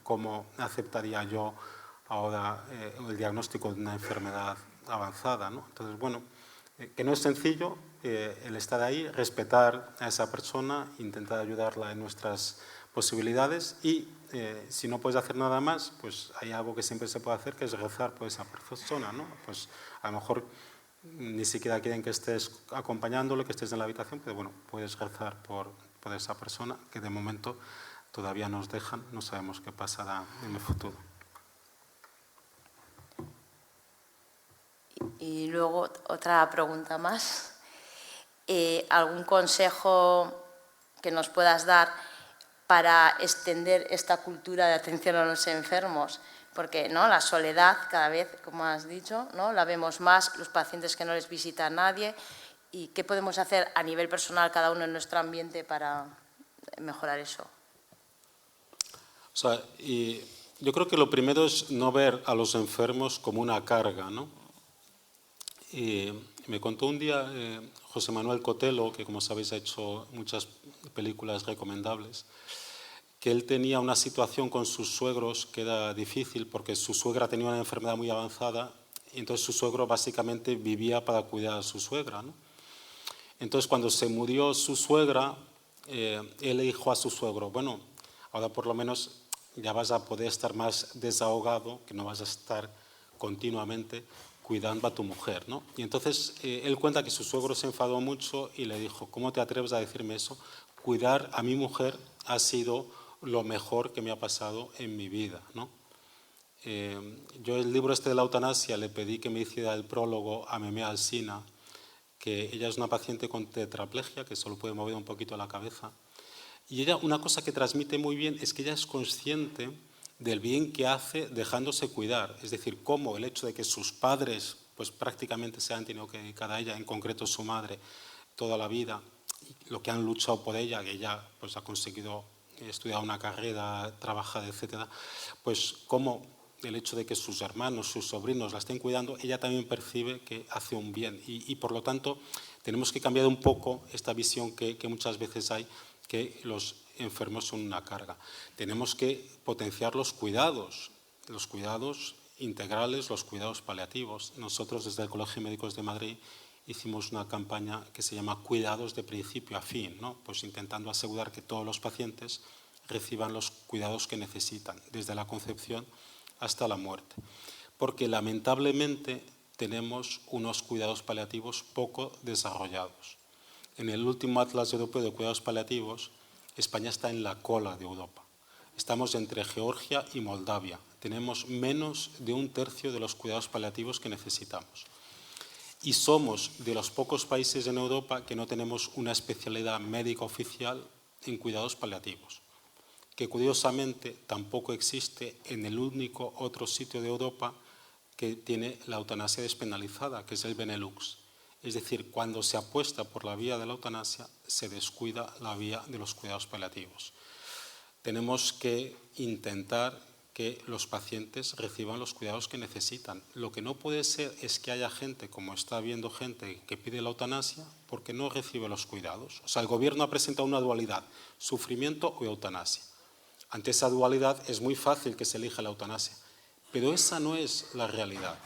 cómo aceptaría yo ahora el diagnóstico de una enfermedad avanzada, ¿no? Entonces, bueno, que no es sencillo el estar ahí, respetar a esa persona, intentar ayudarla en nuestras posibilidades y si no puedes hacer nada más, pues hay algo que siempre se puede hacer, que es rezar por esa persona, ¿no? Pues a lo mejor ni siquiera quieren que estés acompañándolo, que estés en la habitación, pero bueno, puedes rezar por esa persona que de momento todavía nos dejan, no sabemos qué pasará en el futuro. Y luego otra pregunta más. ¿Algún consejo que nos puedas dar para extender esta cultura de atención a los enfermos? Porque ¿no? La soledad cada vez, como has dicho, ¿no? La vemos más, los pacientes que no les visita a nadie. ¿Y qué podemos hacer a nivel personal cada uno en nuestro ambiente para mejorar eso? O sea, yo creo que lo primero es no ver a los enfermos como una carga, ¿no? Me contó un día José Manuel Cotelo, que como sabéis ha hecho muchas películas recomendables, que él tenía una situación con sus suegros que era difícil porque su suegra tenía una enfermedad muy avanzada y entonces su suegro básicamente vivía para cuidar a su suegra, ¿no? Entonces cuando se murió su suegra, él le dijo a su suegro, bueno, ahora por lo menos ya vas a poder estar más desahogado, que no vas a estar continuamente cuidando a tu mujer, ¿no? Y entonces él cuenta que su suegro se enfadó mucho y le dijo, ¿cómo te atreves a decirme eso? Cuidar a mi mujer ha sido lo mejor que me ha pasado en mi vida, ¿no? Yo el libro este de la eutanasia le pedí que me hiciera el prólogo a Memé Alsina, que ella es una paciente con tetraplegia, que solo puede mover un poquito la cabeza. Y ella, una cosa que transmite muy bien es que ella es consciente del bien que hace dejándose cuidar. Es decir, cómo el hecho de que sus padres pues prácticamente se han tenido que dedicar a ella, en concreto su madre, toda la vida, lo que han luchado por ella, que ella pues ha conseguido estudiar una carrera, trabajar, etcétera, pues cómo el hecho de que sus hermanos, sus sobrinos la estén cuidando, ella también percibe que hace un bien y por lo tanto tenemos que cambiar un poco esta visión que muchas veces hay, que los enfermos son una carga. Tenemos que potenciar los cuidados integrales, los cuidados paliativos. Nosotros desde el Colegio de Médicos de Madrid hicimos una campaña que se llama Cuidados de principio a fin, ¿no? Pues intentando asegurar que todos los pacientes reciban los cuidados que necesitan, desde la concepción hasta la muerte. Porque lamentablemente tenemos unos cuidados paliativos poco desarrollados. En el último Atlas Europeo de Cuidados Paliativos, España está en la cola de Europa. Estamos entre Georgia y Moldavia. Tenemos menos de un tercio de los cuidados paliativos que necesitamos. Y somos de los pocos países en Europa que no tenemos una especialidad médica oficial en cuidados paliativos, que curiosamente tampoco existe en el único otro sitio de Europa que tiene la eutanasia despenalizada, que es el Benelux. Es decir, cuando se apuesta por la vía de la eutanasia, se descuida la vía de los cuidados paliativos. Tenemos que intentar que los pacientes reciban los cuidados que necesitan. Lo que no puede ser es que haya gente, como está habiendo gente, que pide la eutanasia porque no recibe los cuidados. O sea, el gobierno ha presentado una dualidad, sufrimiento o eutanasia. Ante esa dualidad es muy fácil que se elija la eutanasia, pero esa no es la realidad.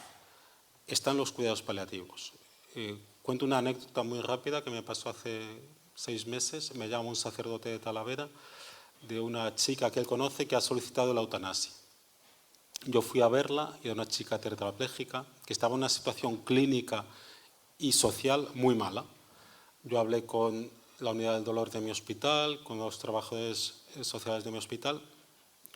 Están los cuidados paliativos. Cuento una anécdota muy rápida que me pasó hace 6 meses. Me llama un sacerdote de Talavera, de una chica que él conoce que ha solicitado la eutanasia. Yo fui a verla y era una chica tetrapléjica que estaba en una situación clínica y social muy mala. Yo hablé con la unidad del dolor de mi hospital, con los trabajadores sociales de mi hospital,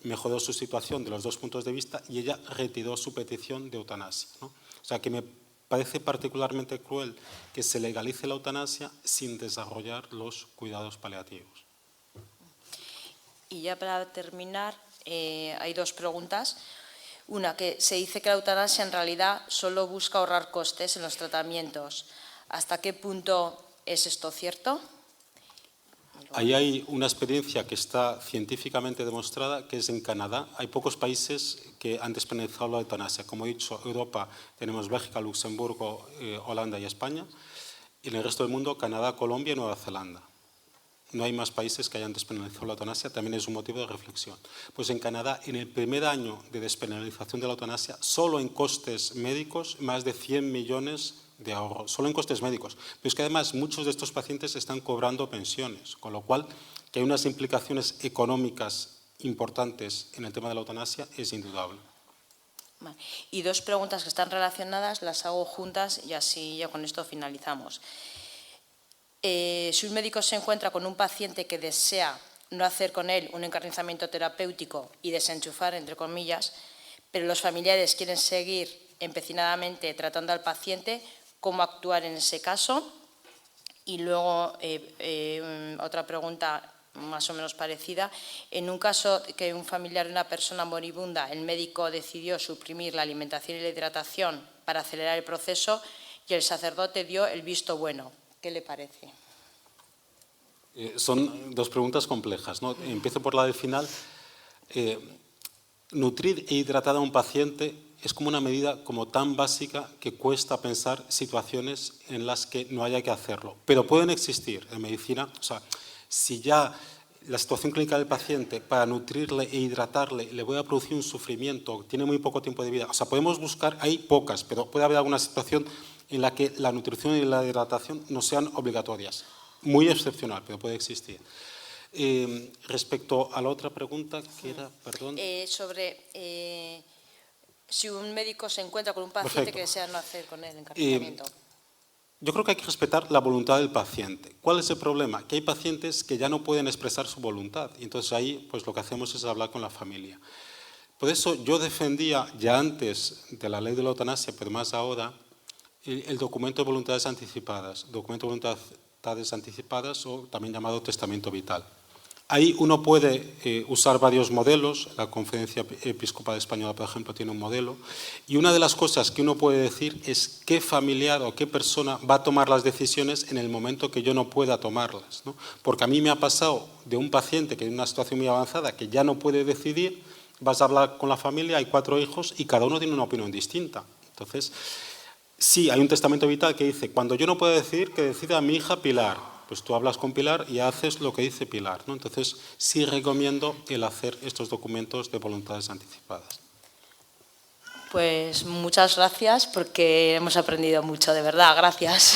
mejoró su situación de los 2 puntos de vista y ella retiró su petición de eutanasia, ¿no? O sea que me parece particularmente cruel que se legalice la eutanasia sin desarrollar los cuidados paliativos. Y ya para terminar, hay 2 preguntas. Una, que se dice que la eutanasia en realidad solo busca ahorrar costes en los tratamientos. ¿Hasta qué punto es esto cierto? Ahí hay una experiencia que está científicamente demostrada, que es en Canadá. Hay pocos países que han despenalizado la eutanasia. Como he dicho, Europa tenemos Bélgica, Luxemburgo, Holanda y España. Y en el resto del mundo, Canadá, Colombia y Nueva Zelanda. No hay más países que hayan despenalizado la eutanasia, también es un motivo de reflexión. Pues en Canadá, en el primer año de despenalización de la eutanasia, solo en costes médicos, más de 100 millones de ahorro, solo en costes médicos. Pero es que además muchos de estos pacientes están cobrando pensiones, con lo cual que hay unas implicaciones económicas importantes en el tema de la eutanasia es indudable. Vale. Y 2 preguntas que están relacionadas, las hago juntas y así ya con esto finalizamos. Si un médico se encuentra con un paciente que desea no hacer con él un encarnizamiento terapéutico y desenchufar, entre comillas, pero los familiares quieren seguir empecinadamente tratando al paciente, ¿cómo actuar en ese caso? Y luego, otra pregunta más o menos parecida. En un caso que un familiar de una persona moribunda, el médico decidió suprimir la alimentación y la hidratación para acelerar el proceso y el sacerdote dio el visto bueno. ¿Qué le parece? Son 2 preguntas complejas, ¿no? Empiezo por la del final. Nutrir e hidratar a un paciente es como una medida como tan básica que cuesta pensar situaciones en las que no haya que hacerlo. Pero pueden existir en medicina. O sea, si ya la situación clínica del paciente, para nutrirle e hidratarle, le voy a producir un sufrimiento, tiene muy poco tiempo de vida. O sea, podemos buscar, hay pocas, pero puede haber alguna situación en la que la nutrición y la hidratación no sean obligatorias. Muy excepcional, pero puede existir. Respecto a la otra pregunta, que era, perdón. Sobre si un médico se encuentra con un paciente que desea no hacer con él encarnizamiento. Yo creo que hay que respetar la voluntad del paciente. ¿Cuál es el problema? Que hay pacientes que ya no pueden expresar su voluntad. Y entonces ahí pues lo que hacemos es hablar con la familia. Por eso yo defendía ya antes de la ley de la eutanasia, pero más ahora, el documento de voluntades anticipadas. Documento de voluntades anticipadas o también llamado testamento vital. Ahí uno puede usar varios modelos. La Conferencia Episcopal Española, por ejemplo, tiene un modelo. Y una de las cosas que uno puede decir es qué familiar o qué persona va a tomar las decisiones en el momento que yo no pueda tomarlas, ¿no? Porque a mí me ha pasado de un paciente que en una situación muy avanzada que ya no puede decidir, vas a hablar con la familia, hay 4 hijos y cada uno tiene una opinión distinta. Entonces, sí, hay un testamento vital que dice, cuando yo no puedo decidir, que decida mi hija Pilar. Pues tú hablas con Pilar y haces lo que dice Pilar, ¿no? Entonces, sí recomiendo el hacer estos documentos de voluntades anticipadas. Pues muchas gracias porque hemos aprendido mucho, de verdad, gracias.